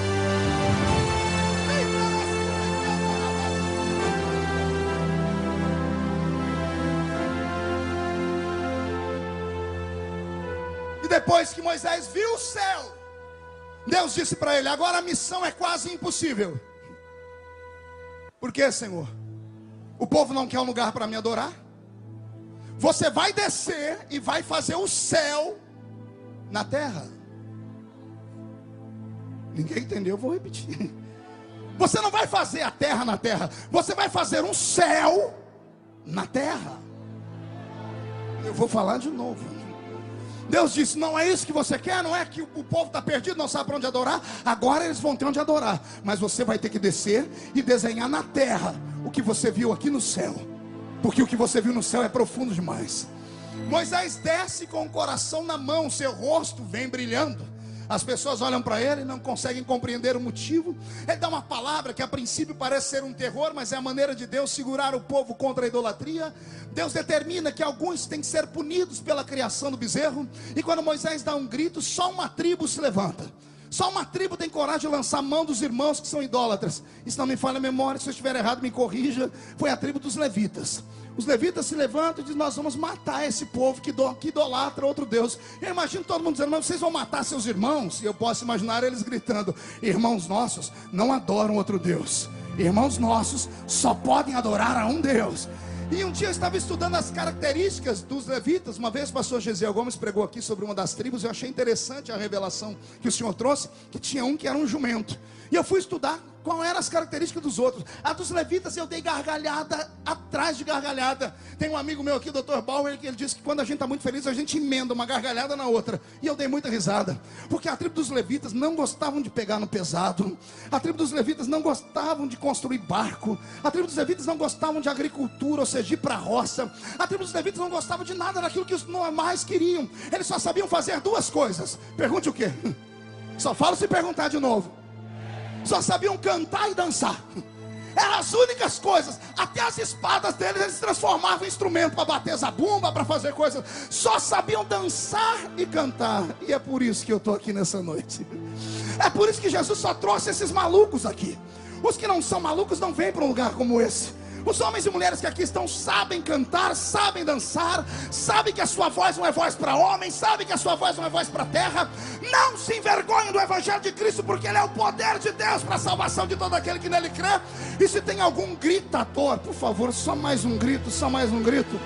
Depois que Moisés viu o céu, Deus disse para ele: agora a missão é quase impossível. Por quê, Senhor? O povo não quer um lugar para me adorar? Você vai descer e vai fazer o céu na terra. Ninguém entendeu, eu vou repetir. Você não vai fazer a terra na terra, você vai fazer um céu na terra. Eu vou falar de novo. Deus disse: não é isso que você quer? Não é que o povo está perdido, não sabe para onde adorar? Agora eles vão ter onde adorar, mas você vai ter que descer e desenhar na terra o que você viu aqui no céu, porque o que você viu no céu é profundo demais. Moisés desce com o coração na mão, seu rosto vem brilhando. As pessoas olham para ele e não conseguem compreender o motivo. Ele dá uma palavra que a princípio parece ser um terror, mas é a maneira de Deus segurar o povo contra a idolatria. Deus determina que alguns têm que ser punidos pela criação do bezerro. E quando Moisés dá um grito, só uma tribo se levanta. Só uma tribo tem coragem de lançar a mão dos irmãos que são idólatras. Isso não me falha a memória, se eu estiver errado me corrija. Foi a tribo dos levitas. Os levitas se levantam e dizem: nós vamos matar esse povo que idolatra outro Deus. Eu imagino todo mundo dizendo: mas vocês vão matar seus irmãos? E eu posso imaginar eles gritando: irmãos nossos não adoram outro Deus. Irmãos nossos só podem adorar a um Deus. E um dia eu estava estudando as características dos levitas. Uma vez o pastor Gesiel Gomes pregou aqui sobre uma das tribos. Eu achei interessante a revelação que o Senhor trouxe, que tinha um que era um jumento. E eu fui estudar qual eram as características dos outros. A dos levitas eu dei gargalhada atrás de gargalhada. Tem um amigo meu aqui, o Dr. Bauer, que ele disse que quando a gente está muito feliz, a gente emenda uma gargalhada na outra. E eu dei muita risada, porque a tribo dos levitas não gostavam de pegar no pesado. A tribo dos levitas não gostavam de construir barco. A tribo dos levitas não gostavam de agricultura, ou seja, ir para a roça. A tribo dos levitas não gostavam de nada daquilo que os normais queriam. Eles só sabiam fazer duas coisas. Pergunte o quê? Só falo se perguntar de novo. Só sabiam cantar e dançar. Eram as únicas coisas. Até as espadas deles eles transformavam em instrumento para bater zabumba, para fazer coisas. Só sabiam dançar e cantar. E é por isso que eu estou aqui nessa noite. É por isso que Jesus só trouxe esses malucos aqui. Os que não são malucos não vêm para um lugar como esse. Os homens e mulheres que aqui estão sabem cantar, sabem dançar, sabem que a sua voz não é voz para homem, sabem que a sua voz não é voz para terra. Não se envergonhem do Evangelho de Cristo, porque ele é o poder de Deus para a salvação de todo aquele que nele crê. E se tem algum gritador, por favor, só mais um grito, só mais um grito.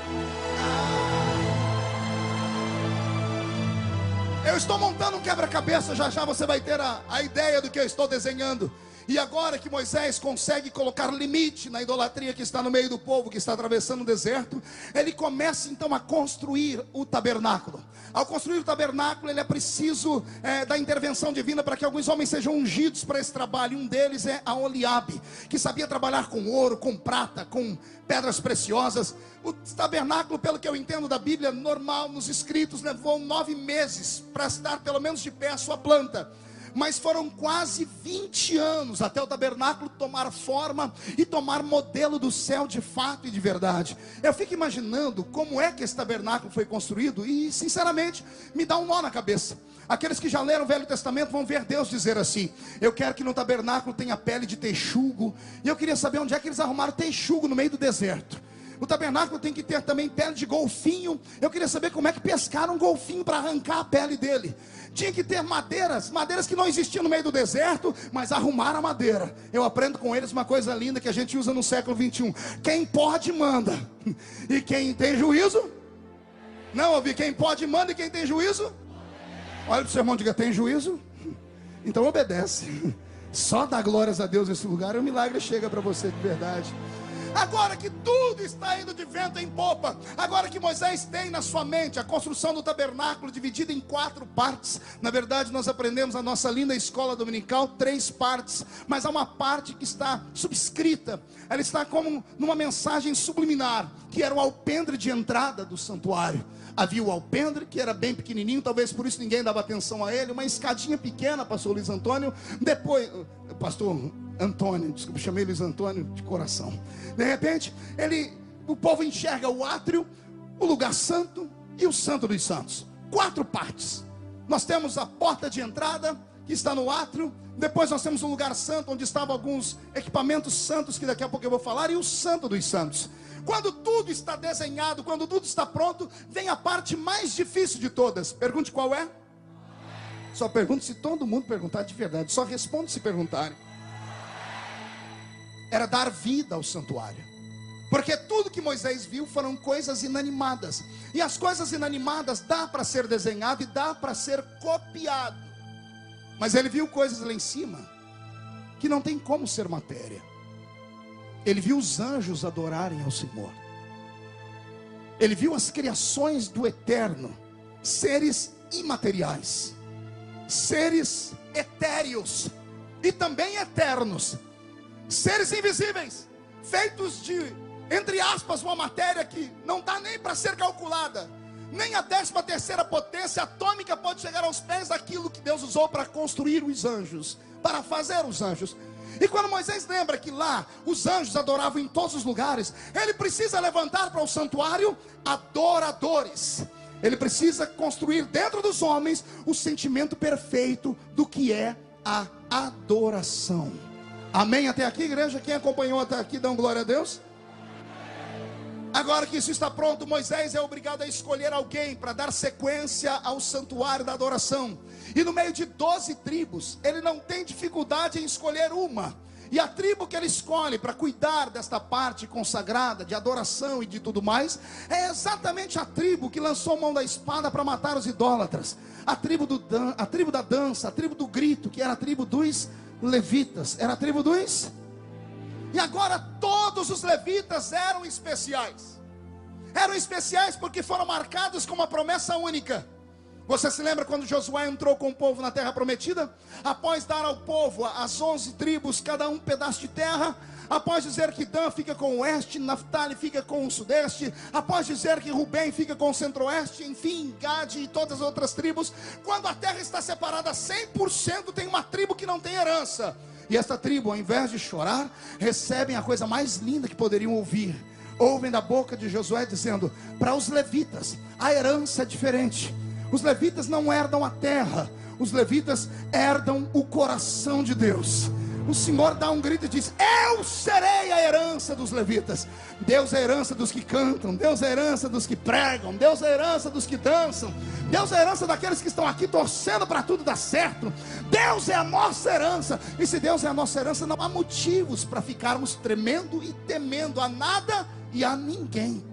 Eu estou montando um quebra-cabeça, já já você vai ter a ideia do que eu estou desenhando. E agora que Moisés consegue colocar limite na idolatria que está no meio do povo, que está atravessando o deserto, ele começa então a construir o tabernáculo. Ao construir o tabernáculo, ele é preciso da intervenção divina para que alguns homens sejam ungidos para esse trabalho. Um deles é Aholiabe, que sabia trabalhar com ouro, com prata, com pedras preciosas. O tabernáculo, pelo que eu entendo da Bíblia normal, nos escritos, levou 9 meses para estar pelo menos de pé a sua planta. Mas foram quase 20 anos até o tabernáculo tomar forma e tomar modelo do céu de fato e de verdade. Eu fico imaginando como é que esse tabernáculo foi construído e, sinceramente, me dá um nó na cabeça. Aqueles que já leram o Velho Testamento vão ver Deus dizer assim: eu quero que no tabernáculo tenha pele de texugo. E eu queria saber onde é que eles arrumaram texugo no meio do deserto. O tabernáculo tem que ter também pele de golfinho. Eu queria saber como é que pescaram um golfinho para arrancar a pele dele. Tinha que ter madeiras que não existiam no meio do deserto, mas arrumaram a madeira. Eu aprendo com eles uma coisa linda que a gente usa no século 21. Quem pode manda, e quem tem juízo não ouvi. Quem pode manda, e quem tem juízo, olha para o seu irmão e diga: tem juízo? Então obedece. Só dá glórias a Deus nesse lugar e o milagre chega para você de verdade. Agora que tudo está indo de vento em popa, agora que Moisés tem na sua mente a construção do tabernáculo dividida em 4 partes. Na verdade nós aprendemos na nossa linda escola dominical 3 partes, mas há uma parte que está subscrita. Ela está como numa mensagem subliminar, que era o alpendre de entrada do santuário. Havia o alpendre, que era bem pequenininho, talvez por isso ninguém dava atenção a ele. Uma escadinha pequena, pastor Luiz Antônio. Depois, pastor Antônio, desculpa, chamei Luiz Antônio de coração. De repente, o povo enxerga o átrio, o lugar santo e o santo dos santos. 4 partes. Nós temos a porta de entrada, que está no átrio. Depois nós temos o lugar santo, onde estavam alguns equipamentos santos, que daqui a pouco eu vou falar, e o santo dos santos. Quando tudo está desenhado, quando tudo está pronto, vem a parte mais difícil de todas. Pergunte qual é? Só pergunte se todo mundo perguntar de verdade. Só responde se perguntarem. Era dar vida ao santuário. Porque tudo que Moisés viu foram coisas inanimadas. E as coisas inanimadas dá para ser desenhado e dá para ser copiado. Mas ele viu coisas lá em cima que não tem como ser matéria. Ele viu os anjos adorarem ao Senhor. Ele viu as criações do eterno, seres imateriais, seres etéreos e também eternos, seres invisíveis, feitos de, entre aspas, uma matéria que não dá nem para ser calculada. Nem a 13ª potência atômica pode chegar aos pés daquilo que Deus usou para construir os anjos, para fazer os anjos. E quando Moisés lembra que lá os anjos adoravam em todos os lugares, ele precisa levantar para o santuário adoradores. Ele precisa construir dentro dos homens o sentimento perfeito do que é a adoração. Amém até aqui, igreja? Quem acompanhou até aqui, dão glória a Deus. Agora que isso está pronto, Moisés é obrigado a escolher alguém para dar sequência ao santuário da adoração. E no meio de 12 tribos, ele não tem dificuldade em escolher uma. E a tribo que ele escolhe para cuidar desta parte consagrada, de adoração e de tudo mais, é exatamente a tribo que lançou mão da espada para matar os idólatras. A tribo da dança, a tribo do grito, que era a tribo dos levitas. Era a tribo dos... E agora todos os levitas eram especiais. Eram especiais porque foram marcados com uma promessa única. Você se lembra quando Josué entrou com o povo na terra prometida? Após dar ao povo, as 11 tribos, cada um pedaço de terra. Após dizer que Dan fica com o oeste, Naftali fica com o sudeste. Após dizer que Rubem fica com o centro-oeste. Enfim, Gade e todas as outras tribos. Quando a terra está separada 100%, tem uma tribo que não tem herança. E essa tribo, ao invés de chorar, recebem a coisa mais linda que poderiam ouvir. Ouvem da boca de Josué dizendo: para os levitas, a herança é diferente. Os levitas não herdam a terra, os levitas herdam o coração de Deus. O Senhor dá um grito e diz: eu serei a herança dos levitas. Deus é a herança dos que cantam, Deus é a herança dos que pregam, Deus é a herança dos que dançam, Deus é a herança daqueles que estão aqui torcendo para tudo dar certo. Deus é a nossa herança. E se Deus é a nossa herança, não há motivos para ficarmos tremendo e temendo a nada e a ninguém.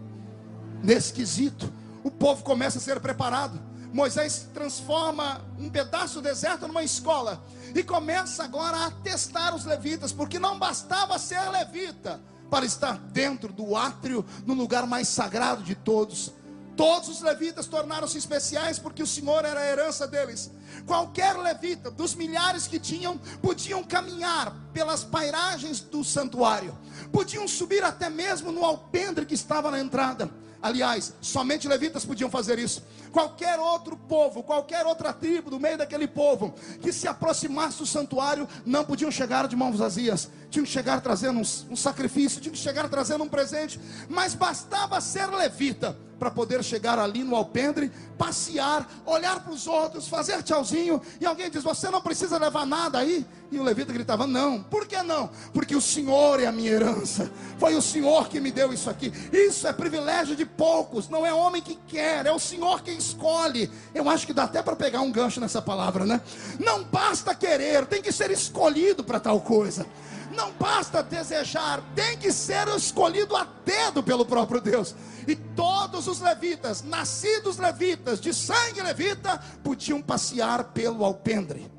Nesse quesito, o povo começa a ser preparado. Moisés transforma um pedaço do deserto numa escola e começa agora a testar os levitas, porque não bastava ser levita para estar dentro do átrio, no lugar mais sagrado de todos. Todos os levitas tornaram-se especiais porque o Senhor era a herança deles. Qualquer levita, dos milhares que tinham, podiam caminhar pelas pairagens do santuário, podiam subir até mesmo no alpendre que estava na entrada. Aliás, somente levitas podiam fazer isso. Qualquer outro povo, qualquer outra tribo do meio daquele povo que se aproximasse do santuário, não podiam chegar de mãos vazias. Tinham que chegar trazendo um sacrifício, tinham que chegar trazendo um presente. Mas bastava ser levita para poder chegar ali no alpendre, passear, olhar para os outros, fazer tchauzinho. E alguém diz: você não precisa levar nada aí? E o levita gritava: não. Por que não? Porque o Senhor é a minha herança. Foi o Senhor que me deu isso aqui. Isso é privilégio de poucos. Não é homem que quer, é o Senhor quem escolhe. Eu acho que dá até para pegar um gancho nessa palavra, né? Não basta querer, tem que ser escolhido para tal coisa. Não basta desejar, tem que ser escolhido a dedo pelo próprio Deus. E todos os levitas, nascidos levitas, de sangue levita, podiam passear pelo alpendre.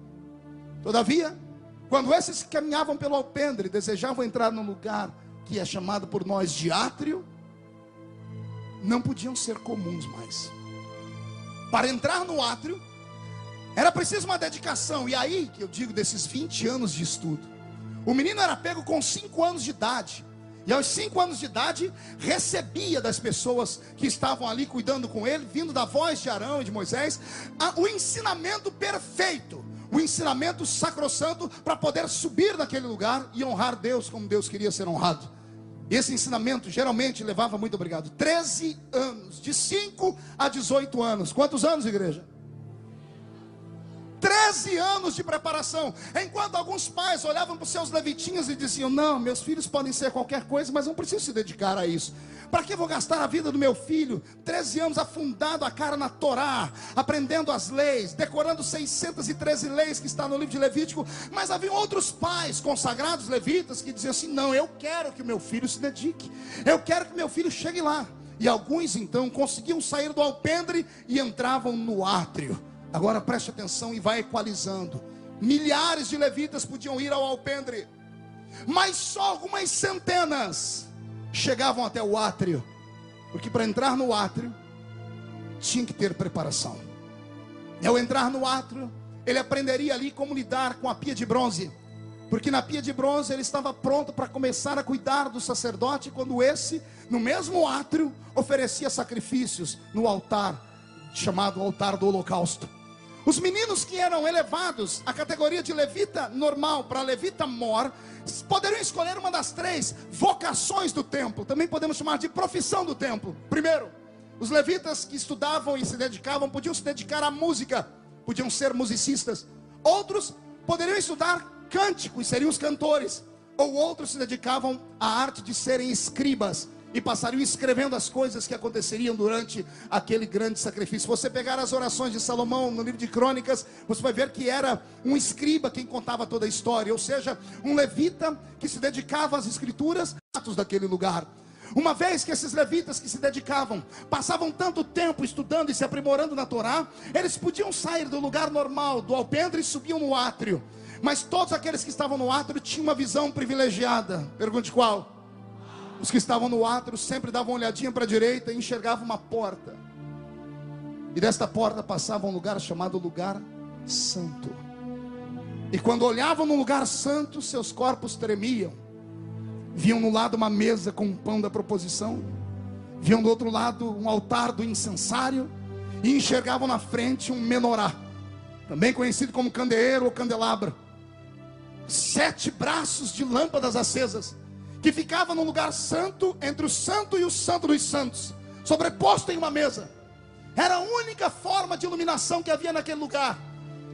Todavia, quando esses que caminhavam pelo alpendre desejavam entrar num lugar que é chamado por nós de átrio, não podiam ser comuns mais. Para entrar no átrio era preciso uma dedicação. E aí que eu digo desses 20 anos de estudo. O menino era pego com 5 anos de idade. E aos 5 anos de idade, recebia das pessoas que estavam ali cuidando com ele, vindo da voz de Arão e de Moisés, o ensinamento perfeito, o ensinamento sacrossanto para poder subir naquele lugar e honrar Deus como Deus queria ser honrado. Esse ensinamento geralmente levava, muito obrigado, 13 anos, de 5 a 18 anos. Quantos anos, igreja? 13 anos de preparação. Enquanto alguns pais olhavam para os seus levitinhos e diziam: não, meus filhos podem ser qualquer coisa, mas não preciso se dedicar a isso. Para que vou gastar a vida do meu filho? 13 anos afundado a cara na Torá, aprendendo as leis, decorando 613 leis que está no livro de Levítico. Mas havia outros pais consagrados levitas que diziam assim: não, eu quero que o meu filho se dedique, eu quero que meu filho chegue lá. E alguns então conseguiam sair do alpendre e entravam no átrio. Agora preste atenção e vai equalizando. Milhares de levitas podiam ir ao alpendre, mas só algumas centenas chegavam até o átrio. Porque para entrar no átrio tinha que ter preparação. Ao entrar no átrio, ele aprenderia ali como lidar com a pia de bronze. Porque na pia de bronze ele estava pronto para começar a cuidar do sacerdote, quando esse, no mesmo átrio, oferecia sacrifícios no altar, chamado altar do holocausto. Os meninos que eram elevados à categoria de levita normal para levita mor, poderiam escolher uma das 3 vocações do templo. Também podemos chamar de profissão do templo. Primeiro, Os levitas que estudavam e se dedicavam podiam se dedicar à música, podiam ser musicistas. Outros poderiam estudar cântico e seriam os cantores. Ou outros se dedicavam à arte de serem escribas e passariam escrevendo as coisas que aconteceriam durante aquele grande sacrifício. Se você pegar as orações de Salomão no livro de Crônicas, você vai ver que era um escriba quem contava toda a história, ou seja, um levita que se dedicava às escrituras, atos daquele lugar. Uma vez que esses levitas que se dedicavam, passavam tanto tempo estudando e se aprimorando na Torá, eles podiam sair do lugar normal, do alpendre, e subiam no átrio. Mas todos aqueles que estavam no átrio tinham uma visão privilegiada. Pergunte qual? Os que estavam no átrio sempre davam uma olhadinha para a direita e enxergavam uma porta. E desta porta passava um lugar chamado lugar santo. E quando olhavam no lugar santo, seus corpos tremiam. Viam no lado uma mesa com um pão da proposição. Viam do outro lado um altar do incensário. E enxergavam na frente um menorá, também conhecido como candeeiro ou candelabro. 7 braços de lâmpadas acesas, que ficava no lugar santo, entre o santo e o santo dos santos, sobreposto em uma mesa. Era a única forma de iluminação que havia naquele lugar.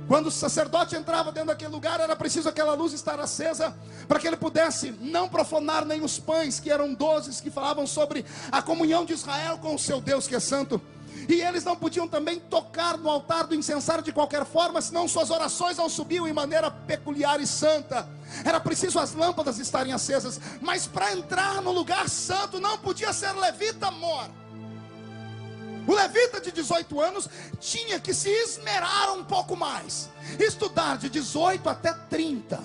Quando o sacerdote entrava dentro daquele lugar, era preciso aquela luz estar acesa, para que ele pudesse não profanar nem os pães, que eram 12, que falavam sobre a comunhão de Israel com o seu Deus que é santo. E eles não podiam também tocar no altar do incensário de qualquer forma, senão suas orações não subiam em maneira peculiar e santa. Era preciso as lâmpadas estarem acesas. Mas para entrar no lugar santo não podia ser levita mor. O levita de 18 anos tinha que se esmerar um pouco mais, estudar de 18 até 30.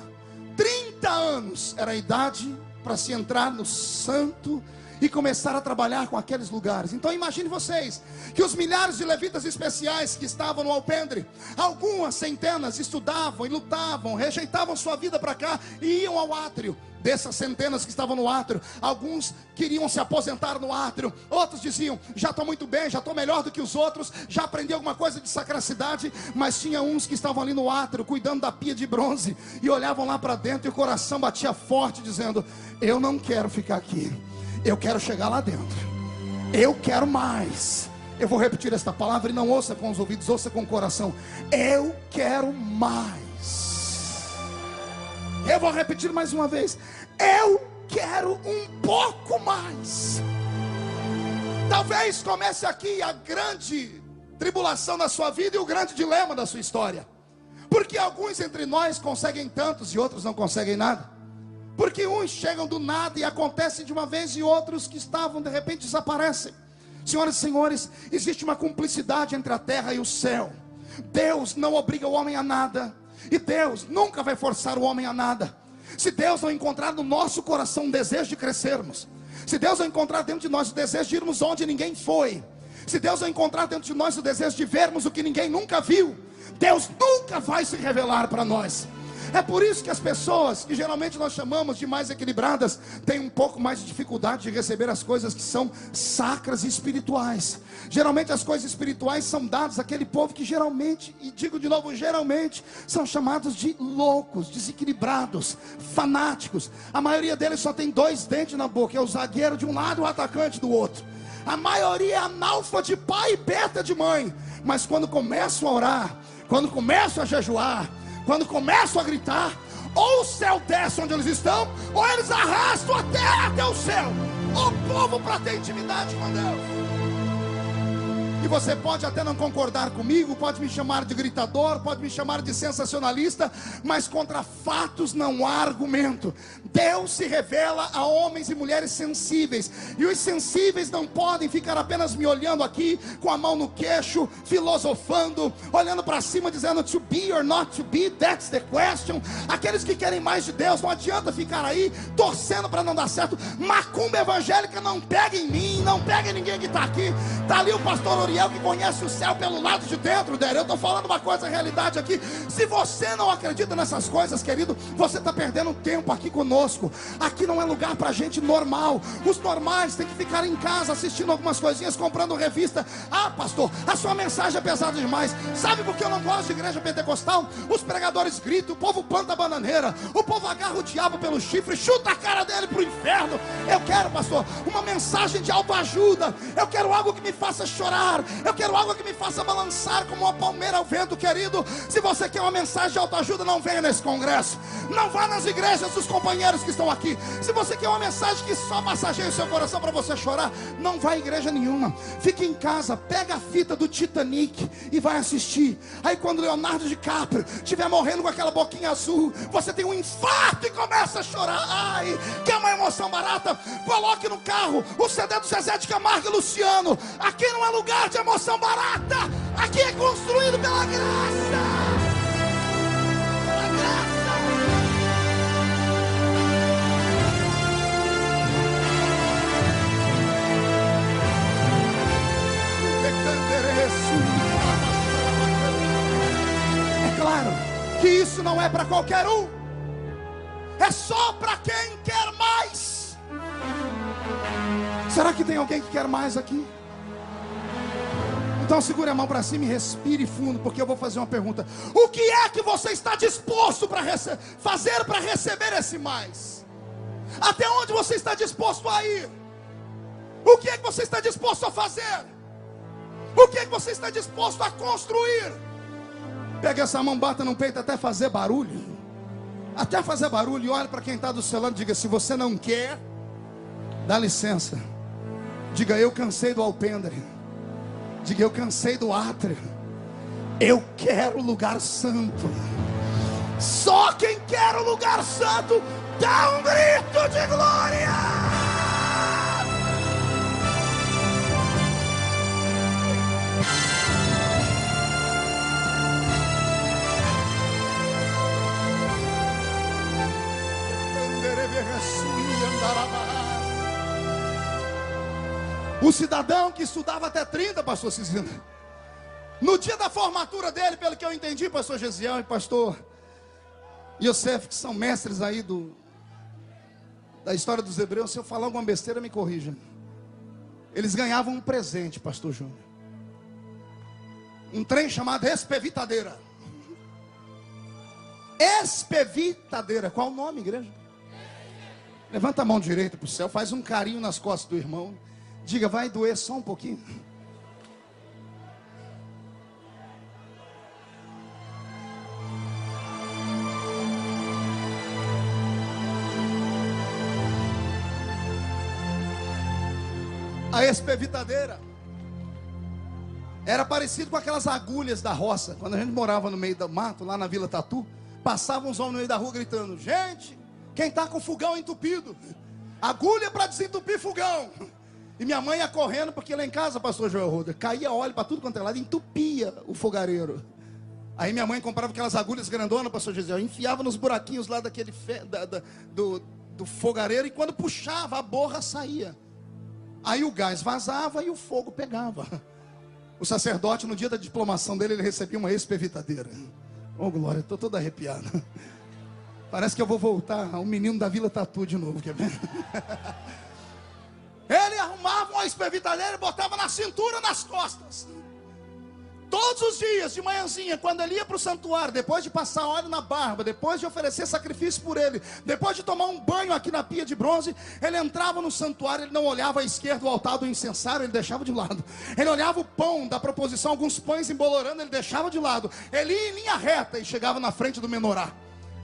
30 anos era a idade para se entrar no santo e começar a trabalhar com aqueles lugares. Então imagine vocês, que os milhares de levitas especiais que estavam no alpendre, algumas centenas estudavam e lutavam, rejeitavam sua vida para cá e iam ao átrio. Dessas centenas que estavam no átrio, alguns queriam se aposentar no átrio, outros diziam, já estou muito bem, já estou melhor do que os outros, já aprendi alguma coisa de sacracidade. Mas tinha uns que estavam ali no átrio, cuidando da pia de bronze, e olhavam lá para dentro e o coração batia forte, dizendo, eu não quero ficar aqui, eu quero chegar lá dentro, eu quero mais. Eu vou repetir esta palavra e não ouça com os ouvidos, ouça com o coração. Eu quero mais. Eu vou repetir mais uma vez. Eu quero um pouco mais. Talvez comece aqui a grande tribulação da sua vida e o grande dilema da sua história. Porque alguns entre nós conseguem tantos e outros não conseguem nada. Porque uns chegam do nada e acontecem de uma vez, e outros que estavam de repente desaparecem. Senhoras e senhores, existe uma cumplicidade entre a terra e o céu. Deus não obriga o homem a nada, e Deus nunca vai forçar o homem a nada. Se Deus não encontrar no nosso coração um desejo de crescermos, se Deus não encontrar dentro de nós o desejo de irmos onde ninguém foi, se Deus não encontrar dentro de nós o desejo de vermos o que ninguém nunca viu, Deus nunca vai se revelar para nós. É por isso que as pessoas, que geralmente nós chamamos de mais equilibradas, têm um pouco mais de dificuldade de receber as coisas que são sacras e espirituais. Geralmente as coisas espirituais são dadas àquele povo que geralmente, e digo de novo, geralmente, são chamados de loucos, desequilibrados, fanáticos. A maioria deles só tem 2 dentes na boca, é o zagueiro de um lado e o atacante do outro. A maioria é analfa de pai e beta de mãe. Mas quando começam a orar, quando começam a jejuar, quando começam a gritar, ou o céu desce onde eles estão, ou eles arrastam a terra até o céu. O povo para ter intimidade com Deus. E você pode até não concordar comigo, pode me chamar de gritador, pode me chamar de sensacionalista, mas contra fatos não há argumento. Deus se revela a homens e mulheres sensíveis, e os sensíveis não podem ficar apenas me olhando aqui, com a mão no queixo, filosofando, olhando para cima, dizendo to be or not to be, that's the question. Aqueles que querem mais de Deus, não adianta ficar aí, torcendo para não dar certo. Macumba evangélica não pega em mim, não pega em ninguém que está aqui. Está ali o pastor Gabriel que conhece o céu pelo lado de dentro dele. Eu estou falando uma coisa, realidade aqui. Se você não acredita nessas coisas, querido, você está perdendo tempo aqui conosco. Aqui não é lugar para gente normal. Os normais têm que ficar em casa assistindo algumas coisinhas, comprando revista. Ah, pastor, a sua mensagem é pesada demais. Sabe por que eu não gosto de igreja pentecostal? Os pregadores gritam, o povo planta bananeira, o povo agarra o diabo pelo chifre, chuta a cara dele para o inferno. Eu quero, pastor, uma mensagem de autoajuda. Eu quero algo que me faça chorar. Eu quero algo que me faça balançar como uma palmeira ao vento, querido. Se você quer uma mensagem de autoajuda, não venha nesse congresso. Não vá nas igrejas dos companheiros que estão aqui. Se você quer uma mensagem que só massageie o seu coração para você chorar, não vá a igreja nenhuma. Fique em casa, pega a fita do Titanic e vai assistir. Aí quando Leonardo DiCaprio estiver morrendo com aquela boquinha azul, você tem um infarto e começa a chorar. Ai, que é uma emoção barata. Coloque no carro o CD do Zezé de Camargo e Luciano. Aqui não é lugar de emoção barata. Aqui é construído pela graça. Pela graça. É claro que isso não é para qualquer um. É só para quem quer mais. Será que tem alguém que quer mais aqui? Então segure a mão para cima e respire fundo, porque eu vou fazer uma pergunta. O que é que você está disposto para fazer para receber esse mais? Até onde você está disposto a ir? O que é que você está disposto a fazer? O que é que você está disposto a construir? Pega essa mão, bata no peito até fazer barulho. Até fazer barulho. E olha para quem está do seu lado e diga: se você não quer, dá licença. Diga: eu cansei do alpendre. Diga: eu cansei do átrio. Eu quero o lugar santo. Só quem quer o lugar santo dá um grito de glória. O cidadão que estudava até 30, pastor Cizinho, no dia da formatura dele, pelo que eu entendi, pastor Gesiel e pastor Yosef, que são mestres aí da história dos hebreus, se eu falar alguma besteira, me corrija. Eles ganhavam um presente, pastor Júnior. Um trem chamado espevitadeira. Espevitadeira. Qual o nome, igreja? Levanta a mão direita para o céu, faz um carinho nas costas do irmão. Diga: vai doer só um pouquinho. A espevitadeira era parecido com aquelas agulhas da roça. Quando a gente morava no meio do mato, lá na Vila Tatu, passavam uns homens no meio da rua gritando: gente, quem está com fogão entupido? Agulha para desentupir fogão. E minha mãe ia correndo, porque lá em casa, pastor Joel Roder, caía óleo para tudo quanto é lado, entupia o fogareiro. Aí minha mãe comprava aquelas agulhas grandonas, pastor Gisele, enfiava nos buraquinhos lá daquele do fogareiro, e quando puxava, a borra saía. Aí o gás vazava e o fogo pegava. O sacerdote, no dia da diplomação dele, ele recebia uma espevitadeira. Oh glória, estou todo arrepiado. Parece que eu vou voltar ao menino da Vila Tatu de novo, quer ver? Ele arrumava uma espevitadeira e botava na cintura, nas costas. Todos os dias, de manhãzinha, quando ele ia para o santuário, depois de passar óleo na barba, depois de oferecer sacrifício por ele, depois de tomar um banho aqui na pia de bronze, ele entrava no santuário, ele não olhava à esquerda o altar do incensário, ele deixava de lado. Ele olhava o pão da proposição, alguns pães embolorando, ele deixava de lado. Ele ia em linha reta e chegava na frente do menorá.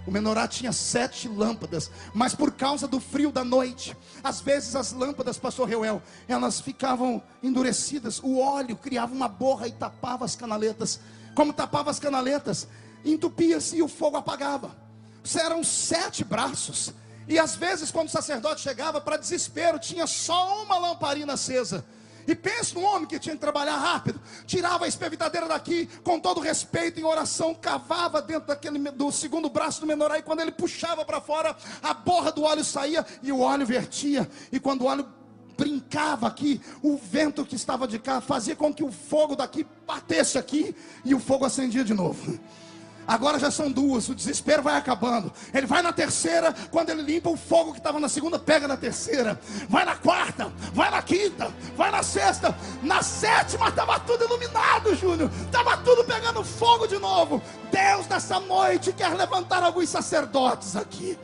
O menorá tinha 7 lâmpadas, mas por causa do frio da noite, às vezes as lâmpadas, pastor Reuel, elas ficavam endurecidas, o óleo criava uma borra e tapava as canaletas. Como tapava as canaletas, entupia-se e o fogo apagava. Eram 7 braços, e às vezes quando o sacerdote chegava, para desespero, tinha só uma lamparina acesa. E pensa no homem que tinha que trabalhar rápido, tirava a espevitadeira daqui, com todo respeito, em oração, cavava dentro do segundo braço do menorá, e quando ele puxava para fora, a borra do óleo saía, e o óleo vertia, e quando o óleo brincava aqui, o vento que estava de cá fazia com que o fogo daqui batesse aqui e o fogo acendia de novo. Agora já são duas, o desespero vai acabando. Ele vai na terceira, quando ele limpa, o fogo que estava na segunda pega na terceira. Vai na quarta, vai na quinta, vai na sexta. Na sétima estava tudo iluminado, Júnior. Estava tudo pegando fogo de novo. Deus nessa noite quer levantar alguns sacerdotes aqui.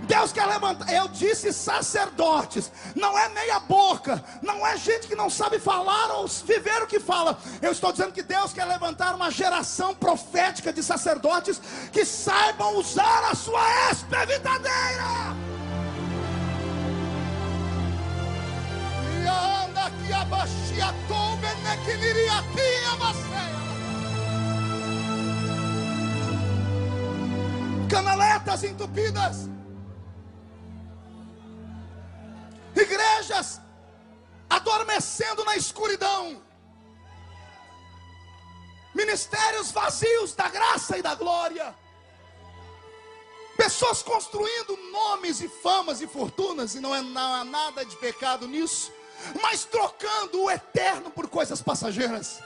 Deus quer levantar, eu disse sacerdotes, não é meia boca, não é gente que não sabe falar ou viver o que fala. Eu estou dizendo que Deus quer levantar uma geração profética de sacerdotes que saibam usar a sua espevitadeira. E anda aqui abaixo a tombe nequiliria tinha canaletas entupidas. Igrejas adormecendo na escuridão, ministérios vazios da graça e da glória, pessoas construindo nomes e famas e fortunas, e não há nada de pecado nisso, mas trocando o eterno por coisas passageiras.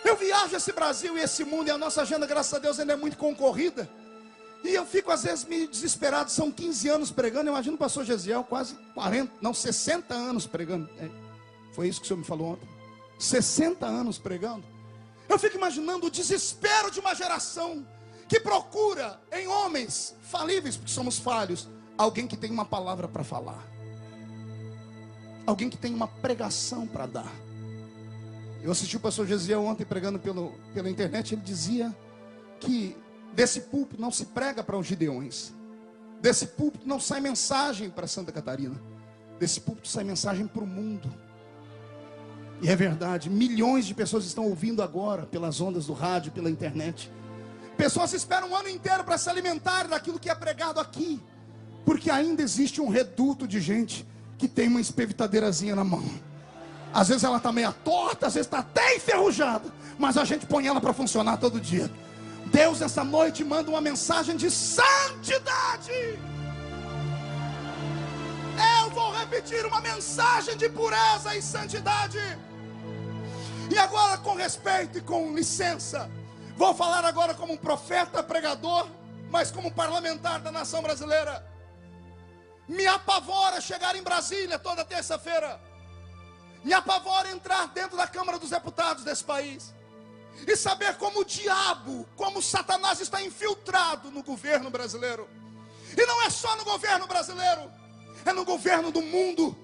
Eu viajo esse Brasil e esse mundo, e a nossa agenda, graças a Deus, ainda é muito concorrida. E eu fico às vezes meio desesperado. São 15 anos pregando. Eu imagino o pastor Gesiel quase 60 anos pregando. Foi isso que o senhor me falou ontem. 60 anos pregando. Eu fico imaginando o desespero de uma geração que procura em homens falíveis, porque somos falhos, alguém que tem uma palavra para falar, alguém que tem uma pregação para dar. Eu assisti o pastor Gesiel ontem pregando pela internet. Ele dizia que desse púlpito não se prega para os Gideões, desse púlpito não sai mensagem para Santa Catarina, desse púlpito sai mensagem para o mundo. E é verdade, milhões de pessoas estão ouvindo agora pelas ondas do rádio, pela internet. Pessoas esperam um ano inteiro para se alimentar daquilo que é pregado aqui, porque ainda existe um reduto de gente que tem uma espevitadeirazinha na mão. Às vezes ela está meio torta, às vezes está até enferrujada, mas a gente põe ela para funcionar todo dia. Deus essa noite manda uma mensagem de santidade. Eu vou repetir, uma mensagem de pureza e santidade. E agora, com respeito e com licença, vou falar agora como um profeta, pregador, mas como parlamentar da nação brasileira. Me apavora chegar em Brasília toda terça-feira. Me apavora entrar dentro da Câmara dos Deputados desse país e saber como o diabo, como Satanás está infiltrado no governo brasileiro. E não é só no governo brasileiro, é no governo do mundo.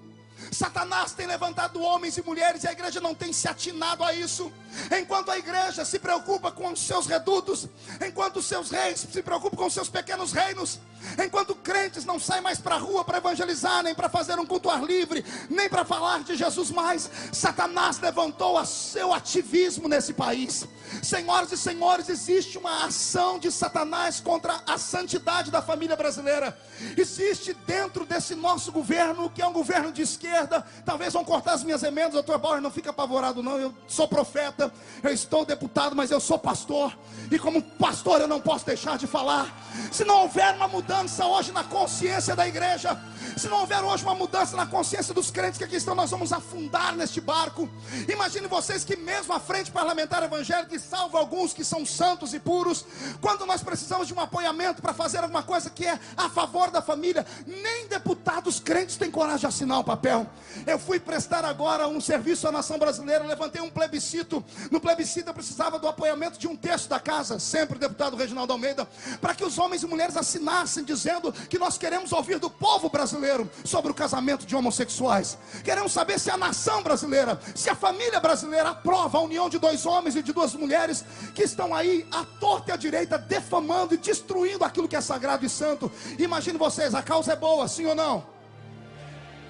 Satanás tem levantado homens e mulheres, e a igreja não tem se atinado a isso. Enquanto a igreja se preocupa com os seus redutos, enquanto os seus reis se preocupam com os seus pequenos reinos, enquanto crentes não saem mais para a rua para evangelizar, nem para fazer um culto ar livre, nem para falar de Jesus mais, Satanás levantou o seu ativismo nesse país. Senhoras e senhores, existe uma ação de Satanás contra a santidade da família brasileira. Existe dentro desse nosso governo, que é um governo de esquerda. Talvez vão cortar as minhas emendas, doutor Bauer, não fica apavorado não, eu sou profeta, eu estou deputado, mas eu sou pastor, e como pastor eu não posso deixar de falar. Se não houver uma mudança hoje na consciência da igreja, se não houver hoje uma mudança na consciência dos crentes que aqui estão, nós vamos afundar neste barco. Imagine vocês que mesmo a frente parlamentar evangélica, salvo alguns que são santos e puros, quando nós precisamos de um apoiamento para fazer alguma coisa que é a favor da família, nem deputados crentes têm coragem de assinar o papel. Eu fui prestar agora um serviço à nação brasileira, levantei um plebiscito. No plebiscito eu precisava do apoiamento de um terço da casa, sempre o deputado Reginaldo Almeida, para que os homens e mulheres assinassem, dizendo que nós queremos ouvir do povo brasileiro sobre o casamento de homossexuais. Queremos saber se a nação brasileira, se a família brasileira aprova a união de dois homens e de duas mulheres que estão aí à torta e à direita, defamando e destruindo aquilo que é sagrado e santo. Imagine vocês, a causa é boa, sim ou não?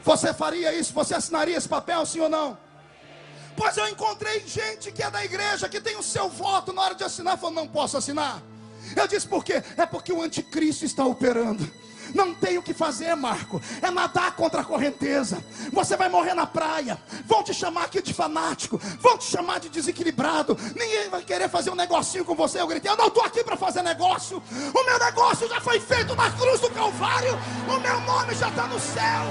Você faria isso? Você assinaria esse papel, sim ou não? Pois eu encontrei gente que é da igreja, que tem o seu voto, na hora de assinar, falou, não posso assinar. Eu disse, por quê? É porque o anticristo está operando. Não tem o que fazer, Marco, é nadar contra a correnteza. Você vai morrer na praia, vão te chamar aqui de fanático, vão te chamar de desequilibrado, ninguém vai querer fazer um negocinho com você. Eu gritei, eu não estou aqui para fazer negócio. O meu negócio já foi feito na cruz do Calvário, o meu nome já está no céu.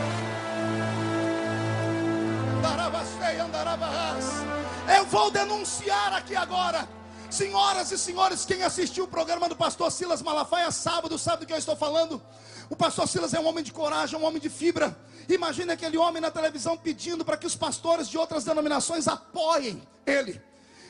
Eu vou denunciar aqui agora. Senhoras e senhores, quem assistiu o programa do pastor Silas Malafaia sábado, sabe do que eu estou falando? O pastor Silas é um homem de coragem, um homem de fibra. Imagine aquele homem na televisão pedindo para que os pastores de outras denominações apoiem ele.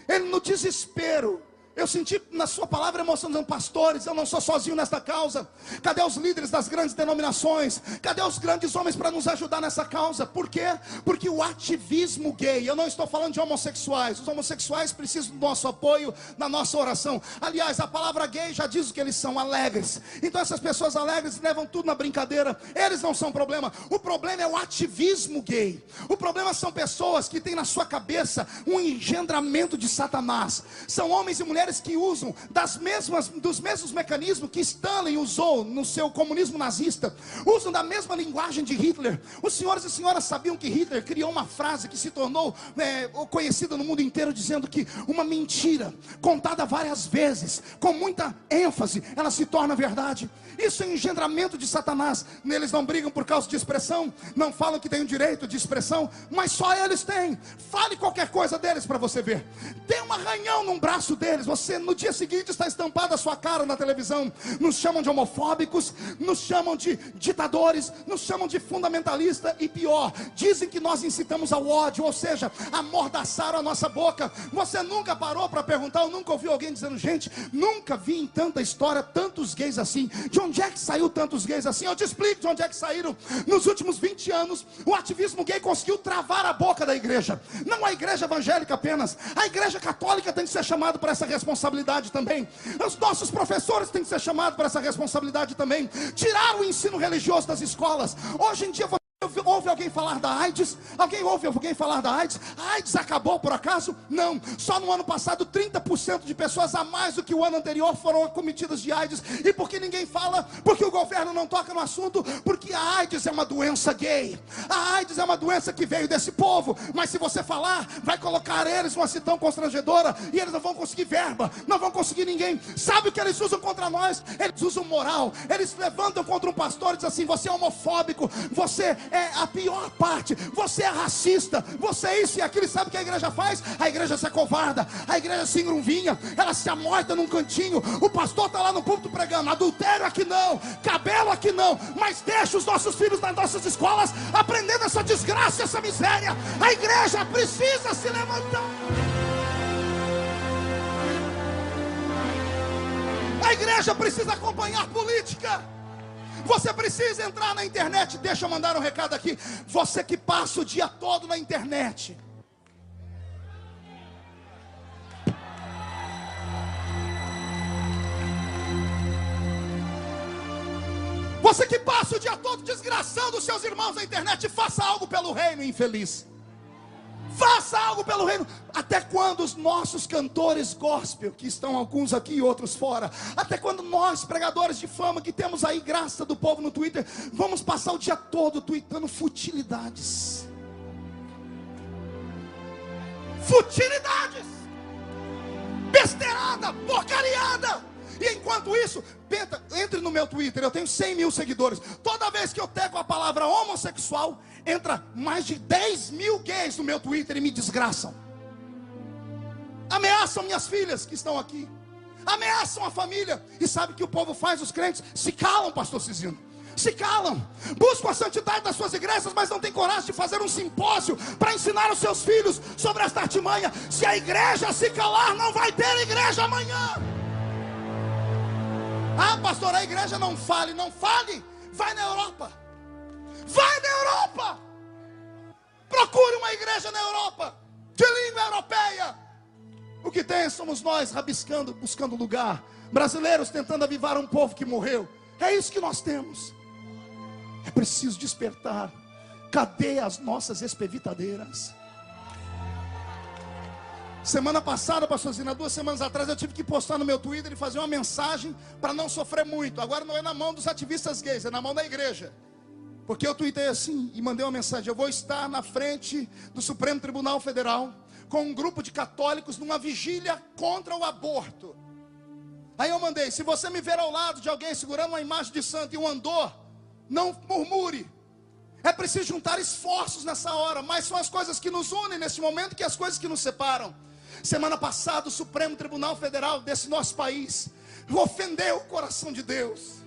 Ele no desespero. Eu senti na sua palavra emoção dizendo: pastores, eu não sou sozinho nesta causa. Cadê os líderes das grandes denominações? Cadê os grandes homens para nos ajudar nessa causa? Por quê? Porque o ativismo gay, eu não estou falando de homossexuais. Os homossexuais precisam do nosso apoio, da nossa oração. Aliás, a palavra gay já diz o que eles são: alegres. Então essas pessoas alegres levam tudo na brincadeira. Eles não são problema. O problema é o ativismo gay. O problema são pessoas que têm na sua cabeça um engendramento de Satanás. São homens e mulheres que usam dos mesmos mecanismos que Stalin usou no seu comunismo nazista, usam da mesma linguagem de Hitler. Os senhores e senhoras sabiam que Hitler criou uma frase que se tornou conhecida no mundo inteiro, dizendo que uma mentira contada várias vezes, com muita ênfase, ela se torna verdade. Isso é engendramento de Satanás. Eles não brigam por causa de expressão, não falam que tem o direito de expressão, mas só eles têm. Fale qualquer coisa deles para você ver. Dê um arranhão num braço deles, você no dia seguinte está estampada a sua cara na televisão. Nos chamam de homofóbicos, nos chamam de ditadores, nos chamam de fundamentalista e pior, dizem que nós incitamos ao ódio, ou seja, amordaçaram a nossa boca. Você nunca parou para perguntar, ou nunca ouviu alguém dizendo: gente, nunca vi em tanta história tantos gays assim. De onde é que saiu tantos gays assim? Eu te explico de onde é que saíram. Nos últimos 20 anos, o ativismo gay conseguiu travar a boca da igreja. Não a igreja evangélica apenas, a igreja católica tem que ser chamada para essa responsabilidade também. Os nossos professores têm que ser chamados para essa responsabilidade também. Tirar o ensino religioso das escolas. Hoje em dia você ouve alguém falar da AIDS? Alguém ouve alguém falar da AIDS? A AIDS acabou por acaso? Não. Só no ano passado 30% de pessoas a mais do que o ano anterior foram acometidas de AIDS. E por que ninguém fala? Porque o governo não toca no assunto. Porque a AIDS é uma doença gay. A AIDS é uma doença que veio desse povo. Mas se você falar, vai colocar eles numa situação constrangedora, e eles não vão conseguir verba, não vão conseguir ninguém. Sabe o que eles usam contra nós? Eles usam moral. Eles levantam contra um pastor e dizem assim: você é homofóbico, você é a pior parte, você é racista, você é isso e aquilo. E sabe o que a igreja faz? A igreja se acovarda, a igreja se engrunvinha, ela se amorda num cantinho. O pastor está lá no púlpito pregando: adultério aqui não, cabelo aqui não, mas deixa os nossos filhos nas nossas escolas aprendendo essa desgraça, essa miséria. A igreja precisa se levantar. A igreja precisa acompanhar política. Você precisa entrar na internet. Deixa eu mandar um recado aqui. Você que passa o dia todo na internet, você que passa o dia todo desgraçando os seus irmãos na internet, faça algo pelo reino, infeliz. Faça algo pelo reino. Até quando os nossos cantores gospel, que estão alguns aqui e outros fora, até quando nós, pregadores de fama, que temos aí graça do povo no Twitter, vamos passar o dia todo tweetando futilidades? Futilidades, besteirada, porcariada. E enquanto isso, entre no meu Twitter, eu tenho 100 mil seguidores. Toda vez que eu pego a palavra homossexual, entra mais de 10 mil gays no meu Twitter e me desgraçam. Ameaçam minhas filhas que estão aqui, ameaçam a família. E sabe o que o povo faz? Os crentes se calam, pastor Cizino. Se calam, buscam a santidade das suas igrejas, mas não tem coragem de fazer um simpósio para ensinar os seus filhos sobre esta artimanha. Se a igreja se calar, não vai ter igreja amanhã. Ah, pastor, a igreja não fale. Não fale, vai na Europa. Vai na Europa. Procure uma igreja na Europa, de língua europeia. O que tem somos nós rabiscando, buscando lugar. Brasileiros tentando avivar um povo que morreu. É isso que nós temos. É preciso despertar. Cadê as nossas espevitadeiras? Semana passada, pastorzinho, 2 semanas atrás, eu tive que postar no meu Twitter e fazer uma mensagem para não sofrer muito. Agora não é na mão dos ativistas gays, é na mão da igreja. Porque eu tuitei assim e mandei uma mensagem: eu vou estar na frente do Supremo Tribunal Federal com um grupo de católicos numa vigília contra o aborto. Aí eu mandei: se você me ver ao lado de alguém segurando uma imagem de santo e um andor, não murmure. É preciso juntar esforços nessa hora, mas são as coisas que nos unem nesse momento que as coisas que nos separam. Semana passada, o Supremo Tribunal Federal desse nosso país ofendeu o coração de Deus.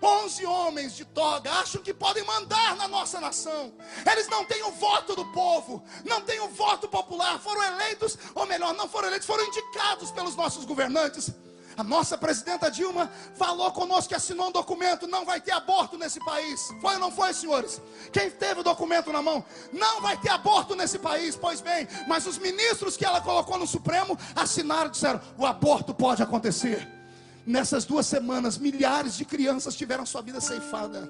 11 homens de toga acham que podem mandar na nossa nação. Eles não têm o voto do povo, não têm o voto popular. Foram eleitos, ou melhor, não foram eleitos, foram indicados pelos nossos governantes. A nossa presidenta Dilma falou conosco que assinou um documento: não vai ter aborto nesse país. Foi ou não foi, senhores? Quem teve o documento na mão? Não vai ter aborto nesse país. Pois bem, mas os ministros que ela colocou no Supremo assinaram e disseram: o aborto pode acontecer. Nessas 2 semanas, milhares de crianças tiveram sua vida ceifada.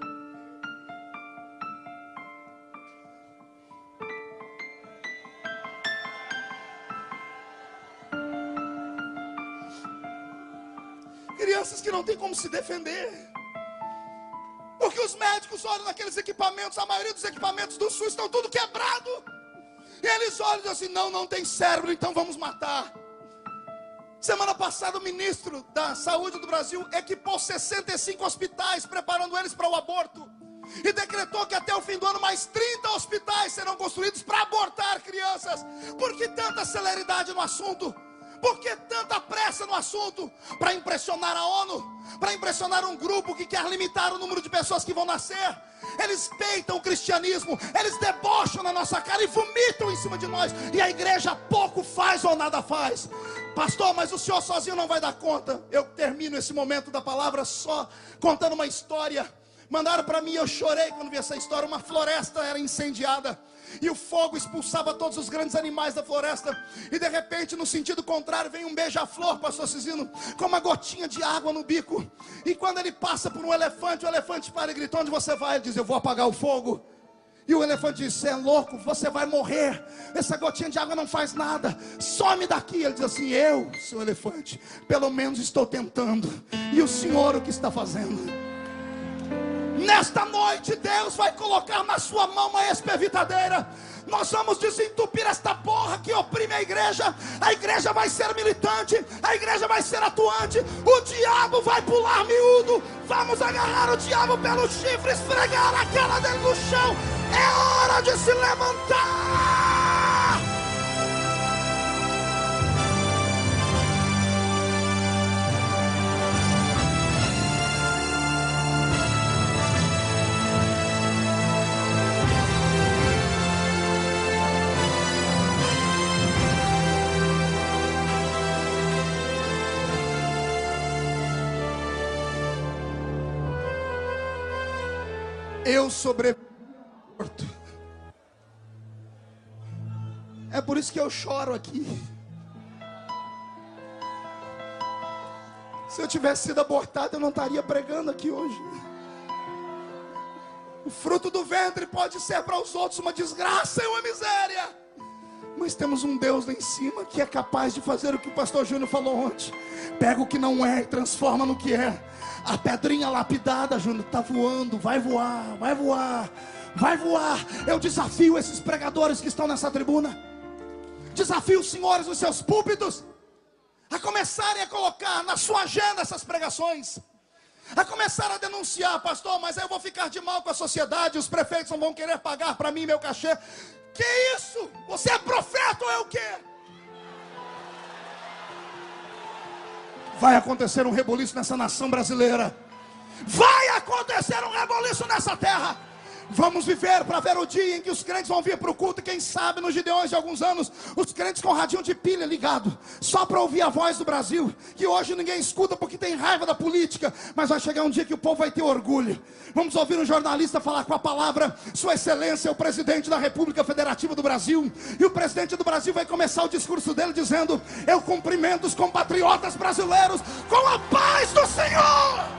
Crianças que não têm como se defender, porque os médicos olham naqueles equipamentos, a maioria dos equipamentos do SUS estão tudo quebrado, e eles olham e dizem assim: não tem cérebro, então vamos matar. Semana passada o ministro da Saúde do Brasil equipou 65 hospitais, preparando eles para o aborto, e decretou que até o fim do ano mais 30 hospitais serão construídos para abortar crianças. Por que tanta celeridade no assunto? Por que tanta pressa no assunto? Para impressionar a ONU? Para impressionar um grupo que quer limitar o número de pessoas que vão nascer? Eles peitam o cristianismo, eles debocham na nossa cara e vomitam em cima de nós, e a igreja pouco faz ou nada faz. Pastor, mas o senhor sozinho não vai dar conta. Eu termino esse momento da palavra só contando uma história. Mandaram para mim, eu chorei quando vi essa história. Uma floresta era incendiada, e o fogo expulsava todos os grandes animais da floresta. E de repente, no sentido contrário, vem um beija-flor, pastor Cisino, com uma gotinha de água no bico. E quando ele passa por um elefante, o elefante para e grita: onde você vai? Ele diz: eu vou apagar o fogo. E o elefante diz: você é louco, você vai morrer. Essa gotinha de água não faz nada, some daqui. Ele diz assim: eu, seu elefante, pelo menos estou tentando. E o senhor, o que está fazendo? Nesta noite, Deus vai colocar na sua mão uma espevitadeira. Nós vamos desentupir esta porra que oprime a igreja. A igreja vai ser militante, a igreja vai ser atuante. O diabo vai pular miúdo. Vamos agarrar o diabo pelo chifre, esfregar a cara dele no chão. É hora de se levantar. Eu sobrevivi. É por isso que eu choro aqui. Se eu tivesse sido abortado, eu não estaria pregando aqui hoje. O fruto do ventre pode ser para os outros uma desgraça e uma miséria, mas temos um Deus lá em cima que é capaz de fazer o que o pastor Júnior falou ontem. Pega o que não é e transforma no que é. A pedrinha lapidada, Júnior, está voando. Vai voar, vai voar, vai voar. Eu desafio esses pregadores que estão nessa tribuna, desafio os senhores nos seus púlpitos a começarem a colocar na sua agenda essas pregações, a começar a denunciar: pastor, mas aí eu vou ficar de mal com a sociedade, os prefeitos não vão querer pagar para mim meu cachê. Que isso? Você é profeta ou é o quê? Vai acontecer um reboliço nessa nação brasileira. Vai acontecer um reboliço nessa terra. Vamos viver para ver o dia em que os crentes vão vir para o culto. E quem sabe nos Gideões de alguns anos, os crentes com radinho de pilha ligado, só para ouvir a voz do Brasil, que hoje ninguém escuta porque tem raiva da política. Mas vai chegar um dia que o povo vai ter orgulho. Vamos ouvir um jornalista falar com a palavra: Sua Excelência, o presidente da República Federativa do Brasil. E o presidente do Brasil vai começar o discurso dele dizendo: eu cumprimento os compatriotas brasileiros com a paz do Senhor.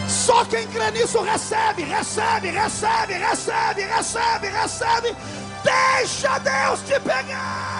Só quem crê nisso recebe, recebe, recebe, recebe, recebe, recebe. Deixa Deus te pegar.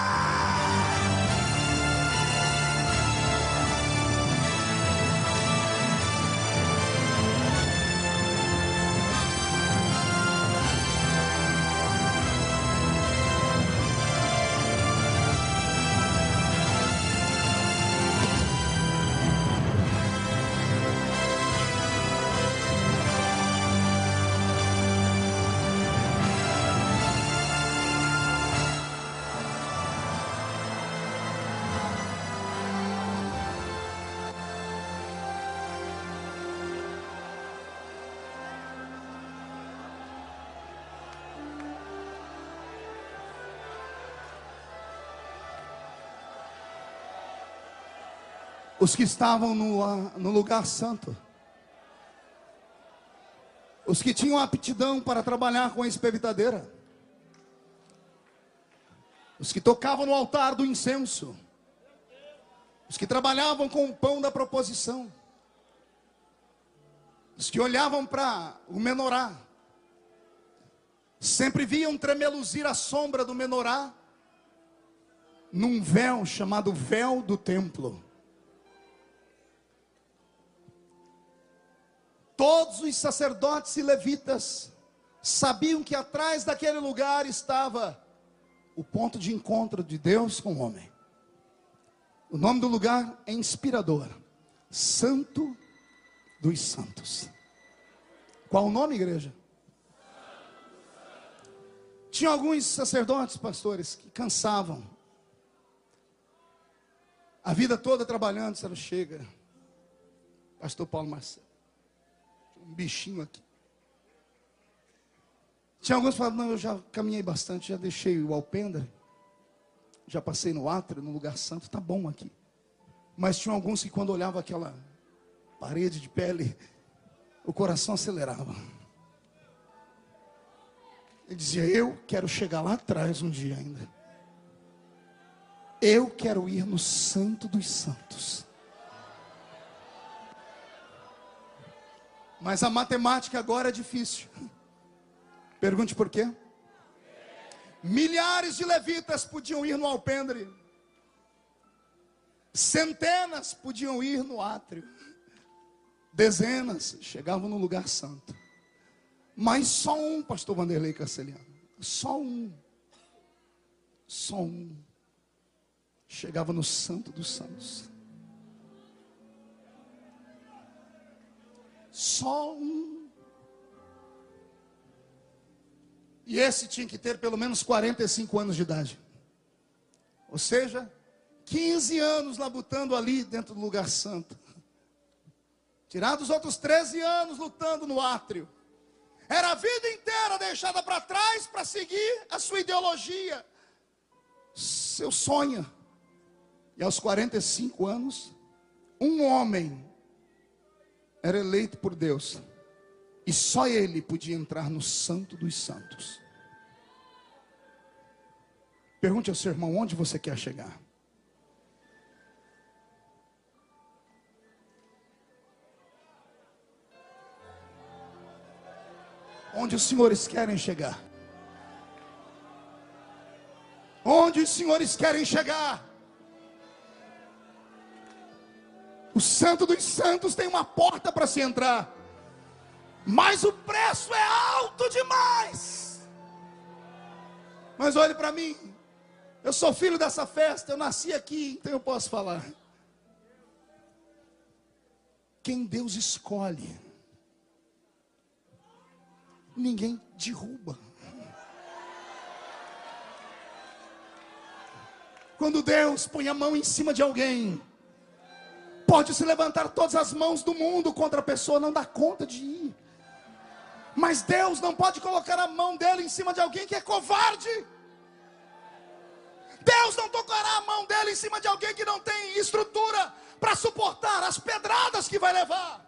Os que estavam no lugar santo. Os que tinham aptidão para trabalhar com a espevitadeira. Os que tocavam no altar do incenso. Os que trabalhavam com o pão da proposição. Os que olhavam para o menorá. Sempre viam tremeluzir a sombra do menorá num véu chamado véu do templo. Todos os sacerdotes e levitas sabiam que atrás daquele lugar estava o ponto de encontro de Deus com o homem. O nome do lugar é inspirador: Santo dos Santos. Qual o nome, igreja? Tinha alguns sacerdotes, pastores, que cansavam. A vida toda trabalhando, disseram: chega. Pastor Paulo Marcelo, um bichinho aqui. Tinha alguns que falavam: não, eu já caminhei bastante, já deixei o alpendre, já passei no átrio, no lugar santo, tá bom aqui. Mas tinha alguns que quando olhavam aquela parede de pele, o coração acelerava. Ele dizia: eu quero chegar lá atrás um dia ainda. Eu quero ir no Santo dos Santos. Mas a matemática agora é difícil. Pergunte por quê? Milhares de levitas podiam ir no alpendre. Centenas podiam ir no átrio. Dezenas chegavam no lugar santo. Mas só um, pastor Vanderlei Carceliano, só um chegava no Santo dos Santos. Só um. E esse tinha que ter pelo menos 45 anos de idade. Ou seja, 15 anos labutando ali dentro do lugar santo. Tirado os outros 13 anos lutando no átrio. Era a vida inteira deixada para trás para seguir a sua ideologia, seu sonho. E aos 45 anos, um homem era eleito por Deus. E só ele podia entrar no Santo dos Santos. Pergunte ao seu irmão: onde você quer chegar? Onde os senhores querem chegar? Onde os senhores querem chegar? O Santo dos Santos tem uma porta para se entrar, mas o preço é alto demais. Mas olhe para mim, eu sou filho dessa festa, eu nasci aqui, então eu posso falar. Quem Deus escolhe, ninguém derruba. Quando Deus põe a mão em cima de alguém, pode se levantar todas as mãos do mundo contra a pessoa, não dá conta de ir. Mas Deus não pode colocar a mão dele em cima de alguém que é covarde. Deus não tocará a mão dele em cima de alguém que não tem estrutura para suportar as pedradas que vai levar.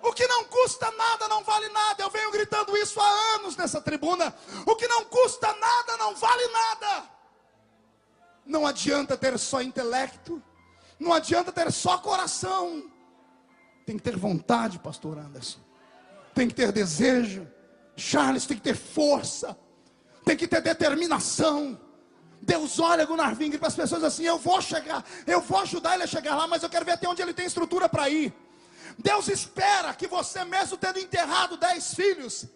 O que não custa nada não vale nada. Eu venho gritando isso há anos nessa tribuna. O que não custa nada não vale nada. Não adianta ter só intelecto, não adianta ter só coração. Tem que ter vontade, pastor Anderson. Tem que ter desejo. Charles, tem que ter força. Tem que ter determinação. Deus olha Gunnar Wingre para as pessoas assim: eu vou chegar, eu vou ajudar ele a chegar lá, mas eu quero ver até onde ele tem estrutura para ir. Deus espera que você, mesmo tendo enterrado 10 filhos,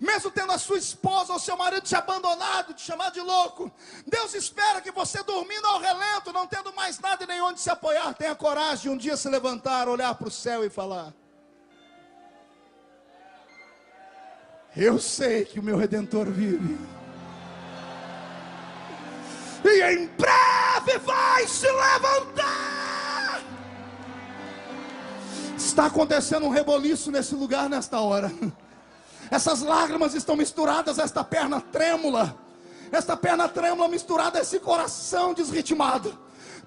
mesmo tendo a sua esposa ou seu marido te abandonado, te chamado de louco, Deus espera que você, dormindo ao relento, não tendo mais nada e nem onde se apoiar, tenha coragem de um dia se levantar, olhar para o céu e falar: eu sei que o meu Redentor vive, e em breve vai se levantar. Está acontecendo um reboliço nesse lugar nesta hora. Essas lágrimas estão misturadas a esta perna trêmula. Esta perna trêmula misturada a esse coração desritimado.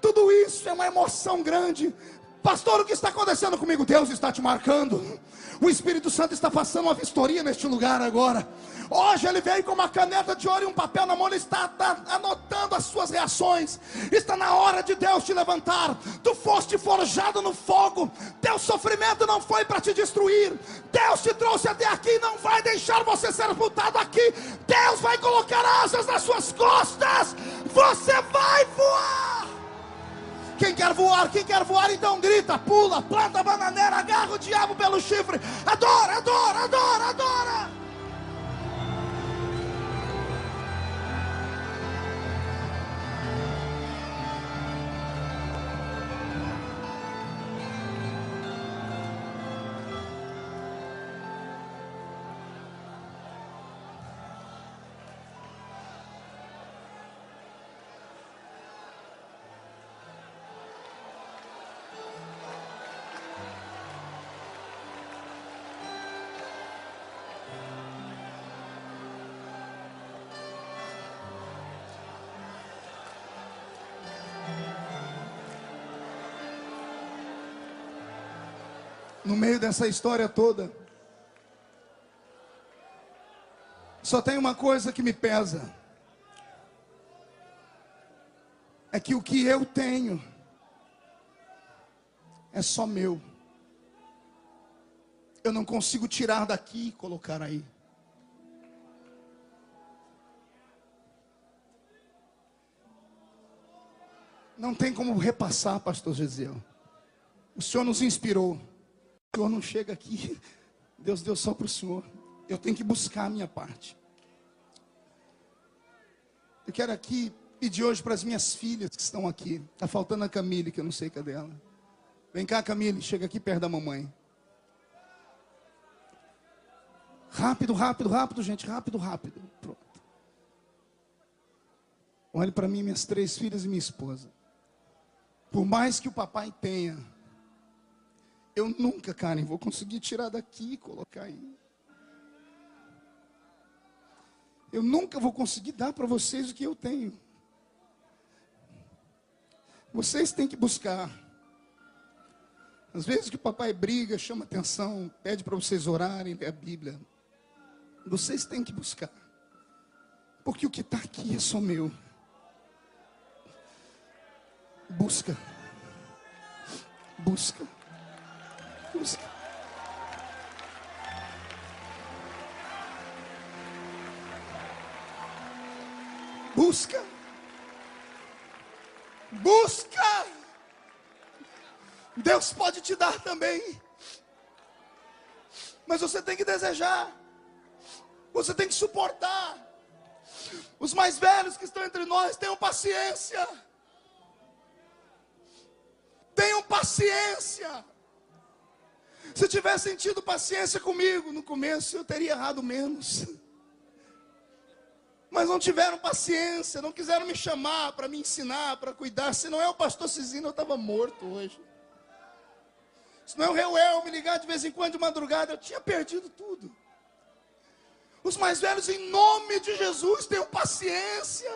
Tudo isso é uma emoção grande. Pastor, o que está acontecendo comigo? Deus está te marcando. O Espírito Santo está passando uma vistoria neste lugar agora. Hoje ele veio com uma caneta de ouro e um papel na mão. Ele está anotando as suas reações. Está na hora de Deus te levantar. Tu foste forjado no fogo. Teu sofrimento não foi para te destruir. Deus te trouxe até aqui e não vai deixar você ser sepultado aqui. Deus vai colocar asas nas suas costas. Você vai voar. Quem quer voar, então grita, pula, planta a bananeira, agarra o diabo pelo chifre, adora, adora, adora, adora. No meio dessa história toda, só tem uma coisa que me pesa. É que o que eu tenho é só meu. Eu não consigo tirar daqui e colocar aí. Não tem como repassar, pastor Gesiel. O Senhor nos inspirou. O Senhor não chega aqui, Deus deu só para o Senhor. Eu tenho que buscar a minha parte. Eu quero aqui pedir hoje para as minhas filhas que estão aqui. Está faltando a Camille, que eu não sei cadê ela. Vem cá, Camille, chega aqui perto da mamãe. Rápido, rápido, rápido, gente, rápido, rápido. Pronto. Olhe para mim, minhas 3 filhas e minha esposa. Por mais que o papai tenha, eu nunca, Karen, vou conseguir tirar daqui e colocar aí. Eu nunca vou conseguir dar para vocês o que eu tenho. Vocês têm que buscar. Às vezes que o papai briga, chama atenção, pede para vocês orarem, ler a Bíblia. Vocês têm que buscar. Porque o que está aqui é só meu. Busca. Busca. Busca. Busca. Busca. Deus pode te dar também. Mas você tem que desejar. Você tem que suportar. Os mais velhos que estão entre nós, tenham paciência. Tenham paciência. Se tivesse tido paciência comigo no começo, eu teria errado menos. Mas não tiveram paciência, não quiseram me chamar para me ensinar, para cuidar. Se não é o pastor Cisino, eu estava morto hoje. Se não é o Reuel me ligar de vez em quando de madrugada, eu tinha perdido tudo. Os mais velhos, em nome de Jesus, tenham paciência.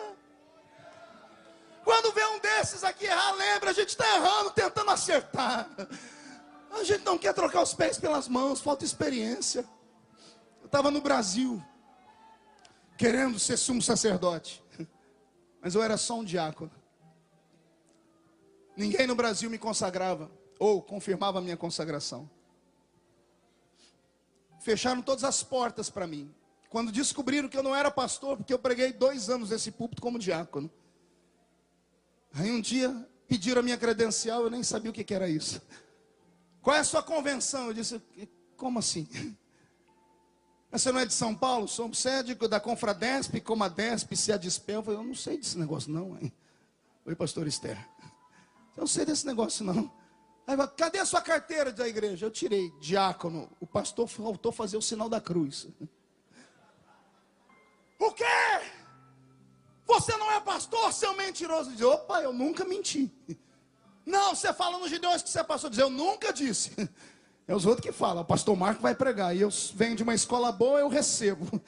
Quando vê um desses aqui errar, lembra, a gente está errando, tentando acertar. A gente não quer trocar os pés pelas mãos, falta experiência. Eu estava no Brasil, querendo ser sumo sacerdote, mas eu era só um diácono. Ninguém no Brasil me consagrava, ou confirmava a minha consagração. Fecharam todas as portas para mim. Quando descobriram que eu não era pastor, porque eu preguei 2 anos nesse púlpito como diácono. Aí um dia pediram a minha credencial, eu nem sabia o que era isso. Qual é a sua convenção? Eu disse, como assim? Você não é de São Paulo? Sou sede da Confradesp, Comadesp, Seadespel. Eu falei, eu não sei desse negócio não, hein? Oi, pastor Esther. Eu não sei desse negócio não. Aí, cadê a sua carteira da igreja? Eu tirei, diácono. O pastor faltou fazer o sinal da cruz. O quê? Você não é pastor, seu mentiroso? Diz, opa, eu nunca menti. Não, você fala nos Gideões que você é pastor. Diz, eu nunca disse. É os outros que falam, o pastor Marco vai pregar. E eu venho de uma escola boa, eu recebo.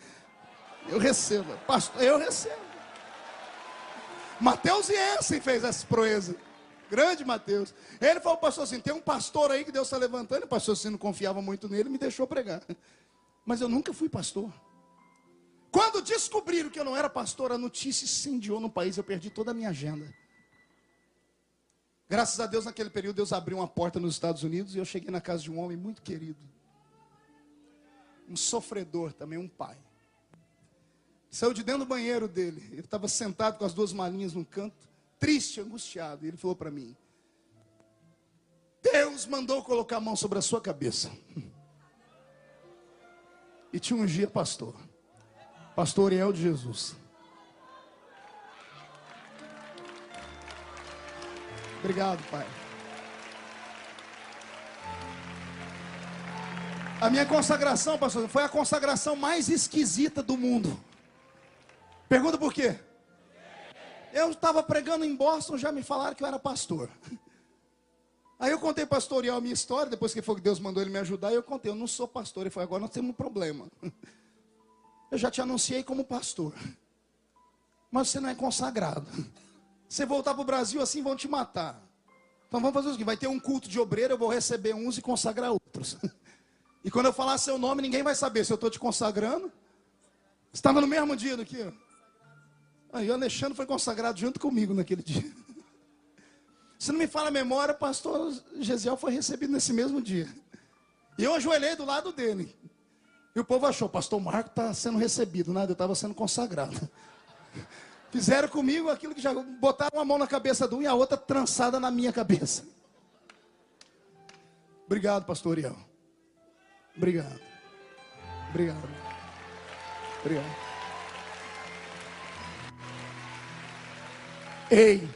Eu recebo. Pastor, eu recebo. Mateus Jensen fez essa proeza. Grande Mateus. Ele falou, pastor, assim, tem um pastor aí que Deus está levantando. O pastor, assim, não confiava muito nele, me deixou pregar. Mas eu nunca fui pastor. Quando descobriram que eu não era pastor, a notícia incendiou no país, eu perdi toda a minha agenda. Graças a Deus, naquele período, Deus abriu uma porta nos Estados Unidos e eu cheguei na casa de um homem muito querido. Um sofredor também, um pai. Saiu de dentro do banheiro dele. Ele estava sentado com as duas malinhas no canto, triste, angustiado. E ele falou para mim: Deus mandou colocar a mão sobre a sua cabeça e te ungir pastor. Pastor Ariel de Jesus. Obrigado, pai. A minha consagração, pastor, foi a consagração mais esquisita do mundo. Pergunta por quê? Eu estava pregando em Boston, já me falaram que eu era pastor. Aí eu contei para o pastor Ariel a minha história, depois que foi que Deus mandou ele me ajudar, e eu contei, eu não sou pastor. Ele falou, agora nós temos um problema. Eu já te anunciei como pastor, mas você não é consagrado. Você voltar para o Brasil assim, vão te matar. Então vamos fazer o seguinte, vai ter um culto de obreiro, eu vou receber uns e consagrar outros. E quando eu falar seu nome, ninguém vai saber se eu estou te consagrando. Estava no mesmo dia aqui, ó. Aí o Alexandre foi consagrado junto comigo naquele dia. Se não me falha a memória, o pastor Gesiel foi recebido nesse mesmo dia. E eu ajoelhei do lado dele. E o povo achou, pastor Marco está sendo recebido. Nada, eu estava sendo consagrado. Fizeram comigo aquilo que já botaram uma mão na cabeça de um e a outra trançada na minha cabeça. Obrigado, pastor Ariel. Obrigado. Obrigado. Obrigado. Ei,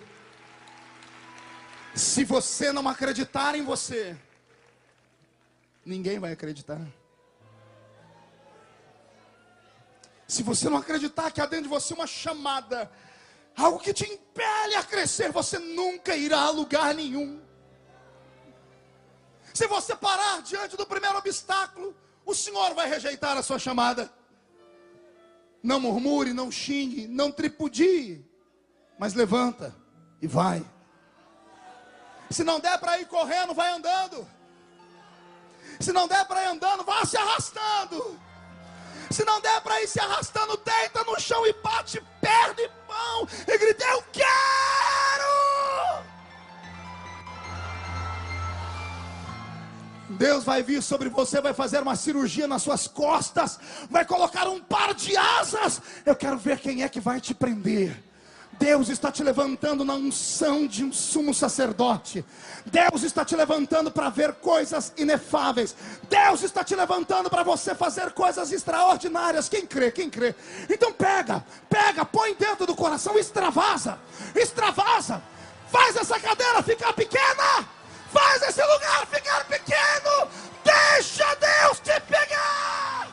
se você não acreditar em você, ninguém vai acreditar. Se você não acreditar que há dentro de você uma chamada, algo que te impele a crescer, você nunca irá a lugar nenhum. Se você parar diante do primeiro obstáculo, o Senhor vai rejeitar a sua chamada. Não murmure, não xingue, não tripudie, mas levanta e vai. Se não der para ir correndo, vai andando. Se não der para ir andando, vá se arrastando. Se não der para ir se arrastando, deita no chão e bate perna e mão e grita, eu quero! Deus vai vir sobre você, vai fazer uma cirurgia nas suas costas, vai colocar um par de asas. Eu quero ver quem é que vai te prender. Deus está te levantando na unção de um sumo sacerdote. Deus está te levantando para ver coisas inefáveis. Deus está te levantando para você fazer coisas extraordinárias. Quem crê, quem crê. Então pega, põe dentro do coração, extravasa. Faz essa cadeira ficar pequena. Faz esse lugar ficar pequeno. Deixa Deus te pegar.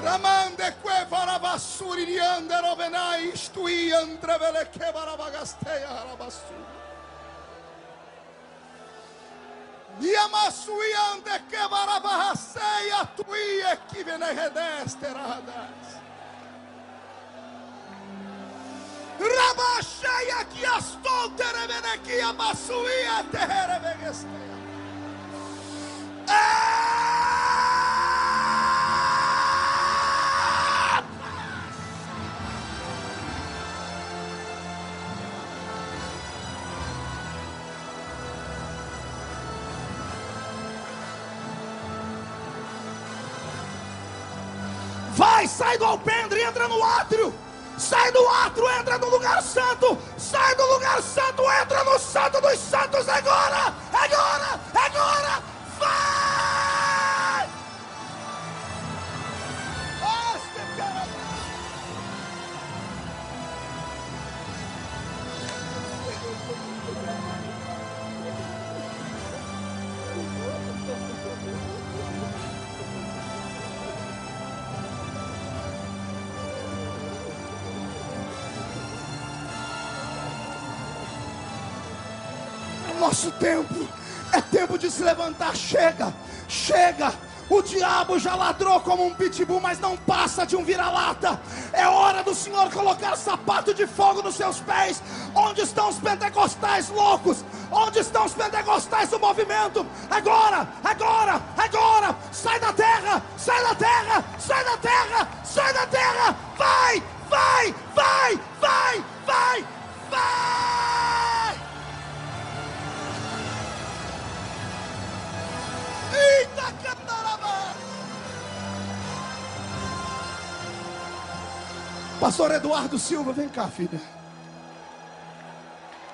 Ramande que varabasuri diande rovenai stui andrevele che varabagasteia harabasuri. Yamasui ande que varabahaseia tui e que vene redesteradas. Rabacheia que astou terevene que amasuia terevegesteia. Vai, sai do alpendre, entra no átrio. Sai do átrio, entra no lugar santo. Sai do lugar santo, entra no santo dos santos agora. Agora, agora. Vai! nosso tempo. É tempo de se levantar. Chega, chega. O diabo já ladrou como um pitbull, mas não passa de um vira-lata. É hora do Senhor colocar sapato de fogo nos seus pés. Onde estão os pentecostais loucos? Onde estão os pentecostais do movimento? Agora, agora, agora. Sai da terra, sai da terra, sai da terra, sai da terra. Vai, vai, vai, vai, vai, vai. Eita, candarabá. Pastor Eduardo Silva, vem cá, filha.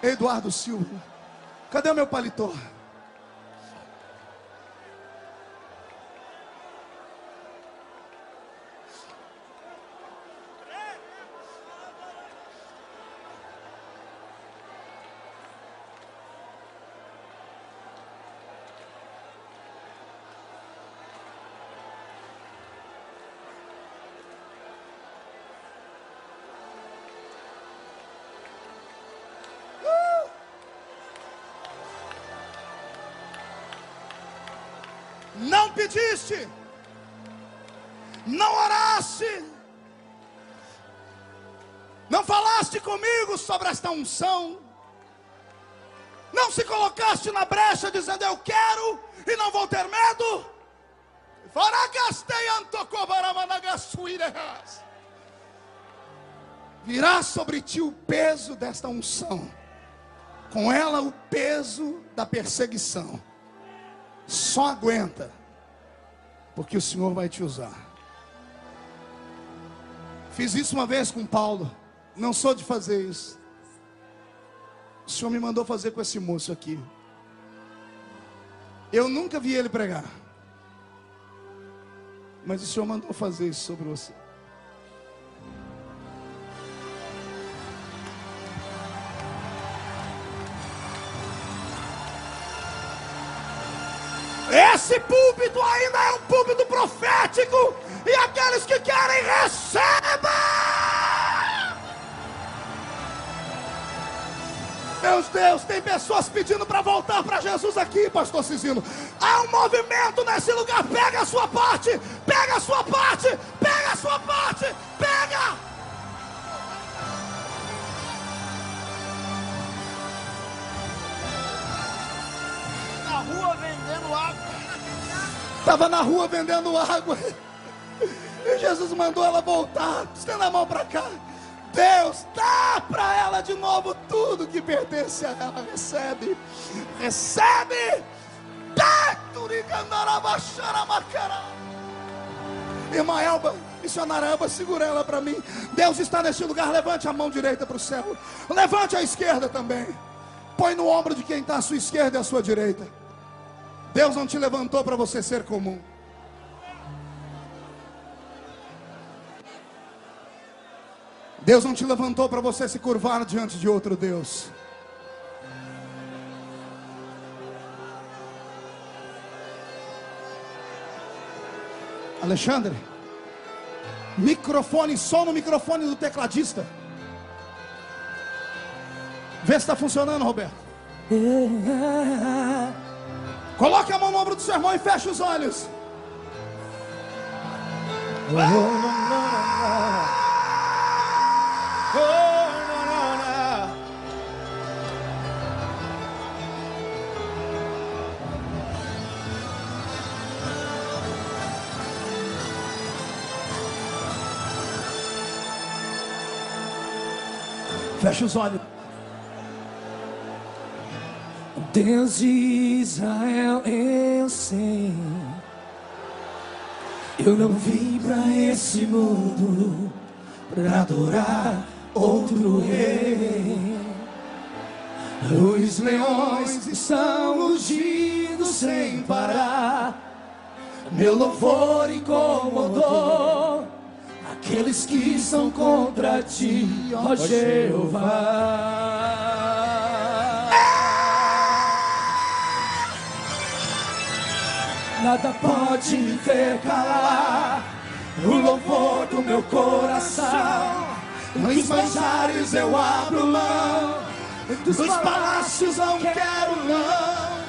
Eduardo Silva, cadê o meu paletó? Não pediste, não oraste, não falaste comigo sobre esta unção, não se colocaste na brecha dizendo eu quero e não vou ter medo. Virá sobre ti o peso desta unção, com ela o peso da perseguição. Só aguenta, porque o Senhor vai te usar. Fiz isso uma vez com Paulo. Não sou de fazer isso. O Senhor me mandou fazer com esse moço aqui. Eu nunca vi ele pregar, mas o Senhor mandou fazer isso sobre você. Esse púlpito ainda é um púlpito profético. E aqueles que querem, recebam. Meu Deus, tem pessoas pedindo para voltar para Jesus aqui, pastor Cizino. Há um movimento nesse lugar. Pega a sua parte. Pega a sua parte. Pega a sua parte. Pega. Na rua vendendo água. Estava na rua vendendo água. E Jesus mandou ela voltar. Estenda a mão para cá. Deus, dá para ela de novo tudo que pertence a ela. Recebe. Recebe. Irmã Elba, missionária Elba, segura ela para mim. Deus está neste lugar. Levante a mão direita para o céu. Levante a esquerda também. Põe no ombro de quem está à sua esquerda e à sua direita. Deus não te levantou para você ser comum. Deus não te levantou para você se curvar diante de outro Deus. Alexandre, microfone, só no microfone do tecladista. Vê se está funcionando, Roberto. Coloque a mão no ombro do seu irmão e feche os olhos. Feche os olhos. Deus de Israel, eu sei. Eu não vim pra esse mundo pra adorar outro rei. Os leões estão rugindo sem parar. Meu louvor incomodou aqueles que são contra ti, ó Jeová. Nada pode me ver calar o louvor do meu coração. Nos manjares eu abro mão dos palácios não quero não.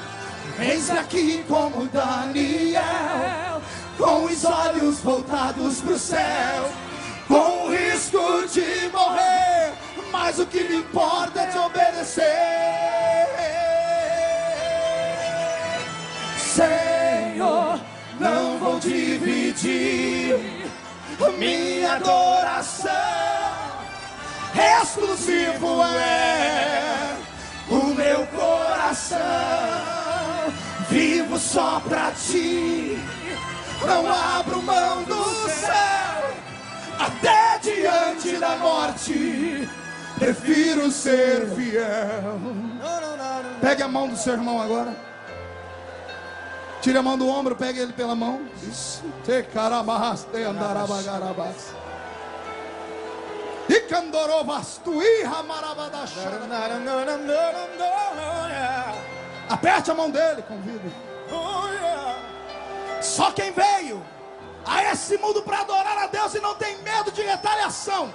Eis-me aqui como Daniel, com os olhos voltados pro céu, com o risco de morrer, mas o que me importa é te obedecer. Senhor, não vou dividir minha adoração, exclusivo é o meu coração. Vivo só pra ti, não abro mão do céu, até diante da morte, prefiro ser fiel. Pegue a mão do seu irmão agora. Tire a mão do ombro, pegue ele pela mão. Isso. Te carabas, te andarabagarabas. E candorovas, tu irra marabadachara. Aperte a mão dele, convide. Só quem veio a esse mundo para adorar a Deus e não tem medo de retaliação,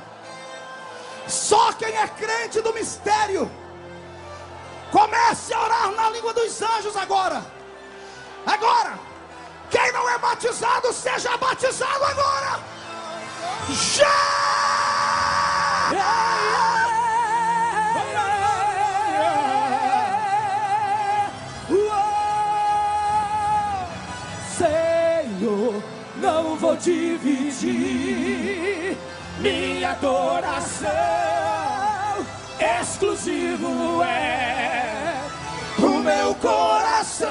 só quem é crente do mistério, comece a orar na língua dos anjos agora. Agora, quem não é batizado, seja batizado agora. Já! Senhor, não vou dividir minha adoração, exclusivo é o meu coração.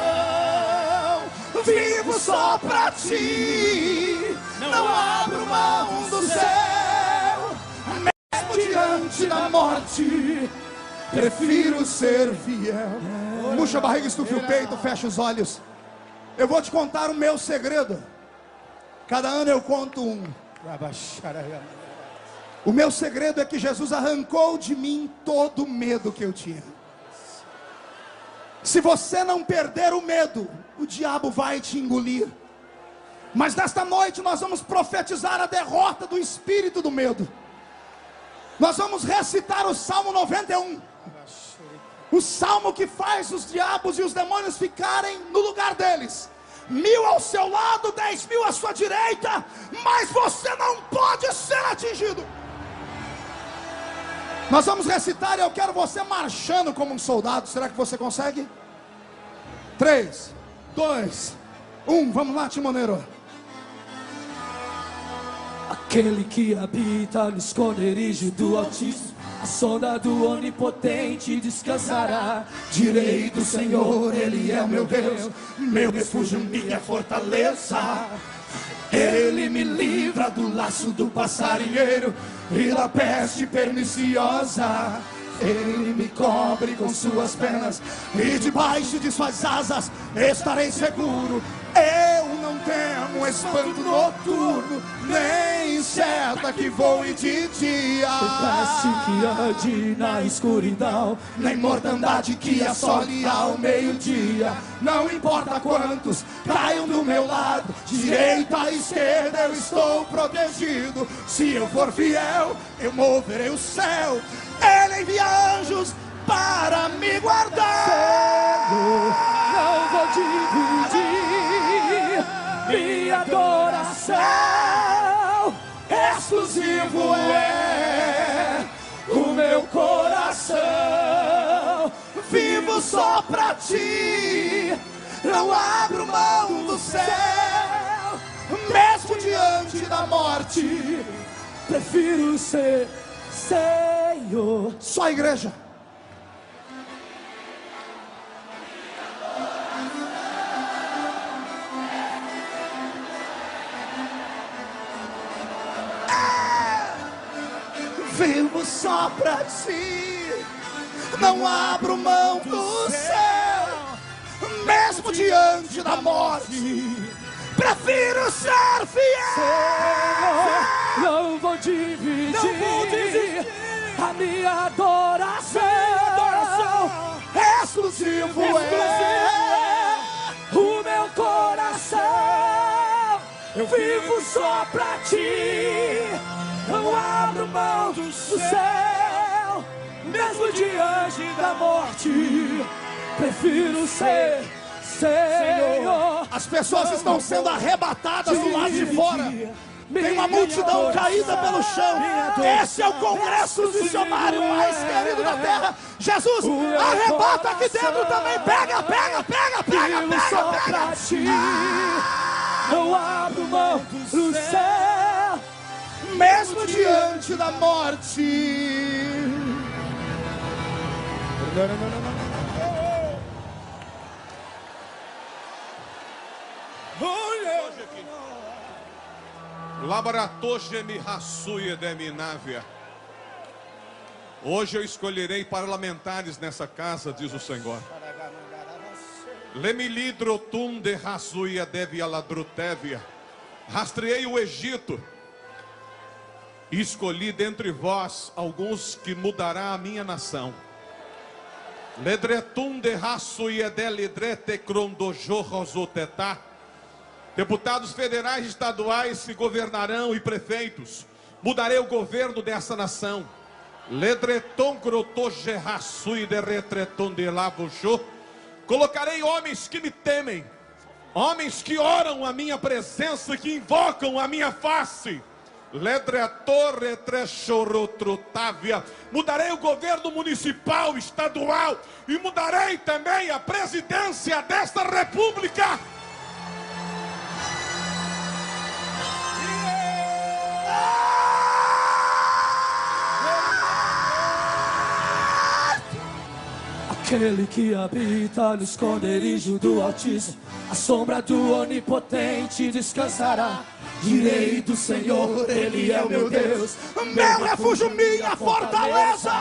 Vivo só pra ti, não abro mão do céu, mesmo diante da morte, prefiro ser fiel. Puxa a barriga, estufa o peito, fecha os olhos. Eu vou te contar o meu segredo. Cada ano eu conto um. O meu segredo é que Jesus arrancou de mim todo o medo que eu tinha. Se você não perder o medo, o diabo vai te engolir. Mas nesta noite nós vamos profetizar a derrota do espírito do medo. Nós vamos recitar o Salmo 91. O salmo que faz os diabos e os demônios ficarem no lugar deles. 1000 ao seu lado, 10.000 à sua direita, mas você não pode ser atingido. Nós vamos recitar e eu quero você marchando como um soldado. Será que você consegue? 3, 2, 1, vamos lá, timoneiro. Aquele que habita no esconderijo do Altíssimo, a sombra do Onipotente descansará. Direi do Senhor, Ele é o meu Deus, meu refúgio, minha fortaleza. Ele me livra do laço do passarinheiro e da peste perniciosa. Ele me cobre com suas penas e debaixo de suas asas estarei seguro. Eu não temo espanto noturno, nem inseto que voe de dia. Peste que ande na escuridão, nem mortandade que assole ao meio-dia. Não importa quantos caiam do meu lado, direita, esquerda, eu estou protegido. Se eu for fiel, eu moverei o céu. Ele envia anjos para me guardar. Senhor, não vou dividir minha adoração, exclusivo é o meu coração. Vivo só pra ti, não abro mão do céu, mesmo diante da morte, prefiro ser Senhor. Só a igreja. Vivo só pra ti, não abro mão do céu, mesmo diante da morte, prefiro ser fiel. Senhor, não vou dividir a minha adoração, exclusivo é o meu coração. Eu vivo só pra ti, não abro mão do céu, mesmo diante da morte, prefiro ser Senhor. As pessoas estão sendo arrebatadas do lado de fora. Tem uma multidão caída pelo chão. Esse é o congresso missionário mais querido da terra. Jesus, arrebata aqui dentro também. Pega. Só pra ti, não abro mão do céu, Mesmo diante da morte. Hoje eu escolherei parlamentares nessa casa, diz o Senhor. Lemilidrotunde rasuia devia ladrutevia. Rastreei o Egito e escolhi dentre vós alguns que mudará a minha nação. Ledretunde rasuia delidrete crondojorrosotetá. Deputados federais e estaduais se governarão e prefeitos. Mudarei o governo dessa nação. Ledreton grotogerrassui de retreton de lavojô. Colocarei homens que me temem, homens que oram a minha presença, que invocam a minha face. Ledretor retrechorotrotávia. Mudarei o governo municipal, estadual, e mudarei também a presidência desta república. Aquele que habita no esconderijo do Altíssimo, a sombra do Onipotente descansará. Direi do Senhor, Ele é o meu Deus, Meu refúgio, minha fortaleza.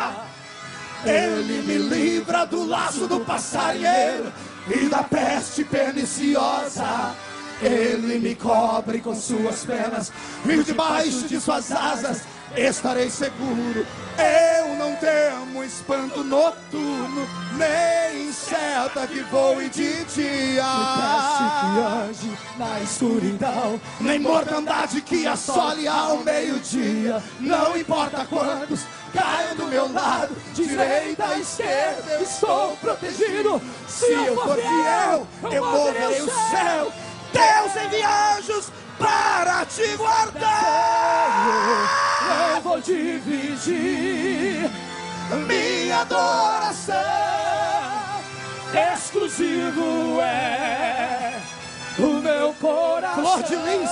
Ele me livra do laço do passarinheiro e da peste perniciosa. Ele me cobre com suas penas e debaixo de suas asas estarei seguro. Eu não temo espanto noturno, nem seta que voe de dia, peste que age na escuridão, nem mortandade que assole ao meio-dia. Não importa quantos caiam do meu lado, direita, esquerda, estou protegido. se eu for fiel, eu moverei o céu. Deus envia anjos para te guardar. Eu vou dividir Minha adoração exclusivo é o meu coração. Flor de Lis,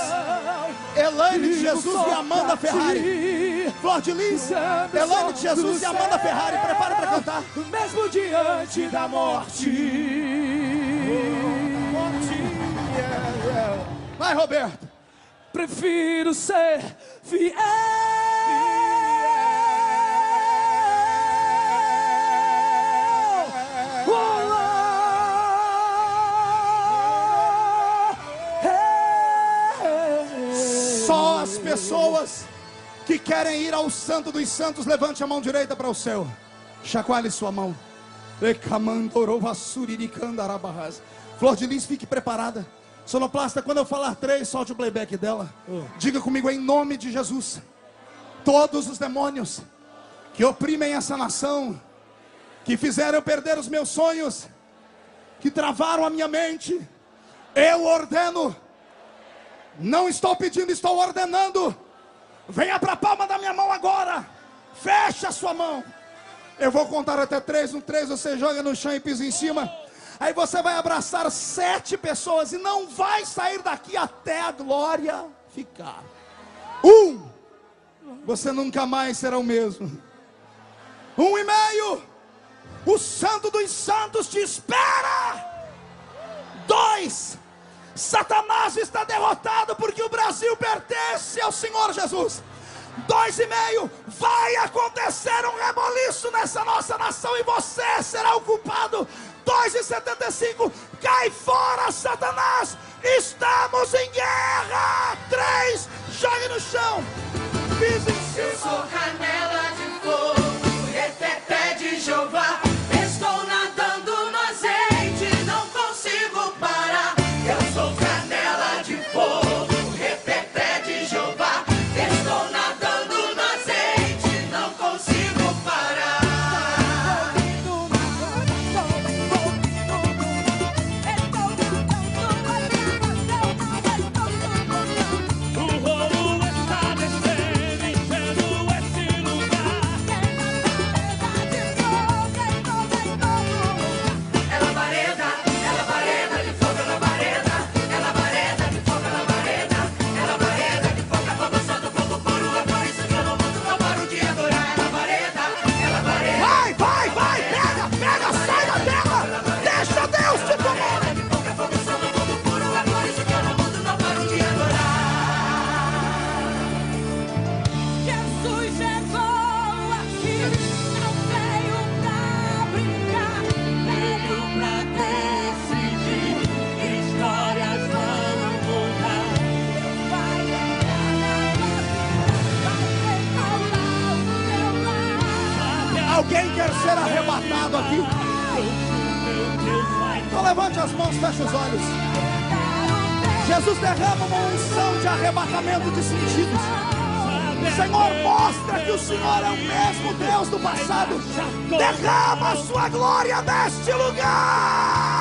Elaine de Jesus e Amanda Ferrari. Flor de Lis, Elaine de Jesus e Amanda Ferrari. Prepara para cantar. Mesmo diante da morte. Vai, Roberto. Prefiro ser fiel. Só as pessoas que querem ir ao Santo dos Santos, levante a mão direita para o céu. Chacoalhe sua mão. Flor de Lis, fique preparada. Sonoplasta, quando eu falar 3, solte o playback dela. Diga comigo em nome de Jesus. Todos os demônios que oprimem essa nação, que fizeram eu perder os meus sonhos, que travaram a minha mente, eu ordeno. Não estou pedindo, estou ordenando. Venha para a palma da minha mão agora. Feche a sua mão. Eu vou contar até 3. No 3 você joga no chão e pisa em cima. Aí você vai abraçar 7 pessoas e não vai sair daqui até a glória ficar. 1. Você nunca mais será o mesmo. 1,5. O Santo dos Santos te espera. 2. Satanás está derrotado porque o Brasil pertence ao Senhor Jesus. 2,5. Vai acontecer um reboliço nessa nossa nação e você será o culpado. 2,75. Cai fora, Satanás. Estamos em guerra. 3. Jogue no chão. Pisa em cima. Eu sou canela de fogo, reteté de Jeová. Estou nadando no azeite, não consigo parar. Eu sou canela de fogo, reteté de Jeová. Estou nadando no azeite, não consigo parar. ser arrebatado aqui. Então levante as mãos, feche os olhos. Jesus derrama uma unção de arrebatamento de sentidos. Senhor, mostra que o Senhor é o mesmo Deus do passado. Derrama a sua glória neste lugar.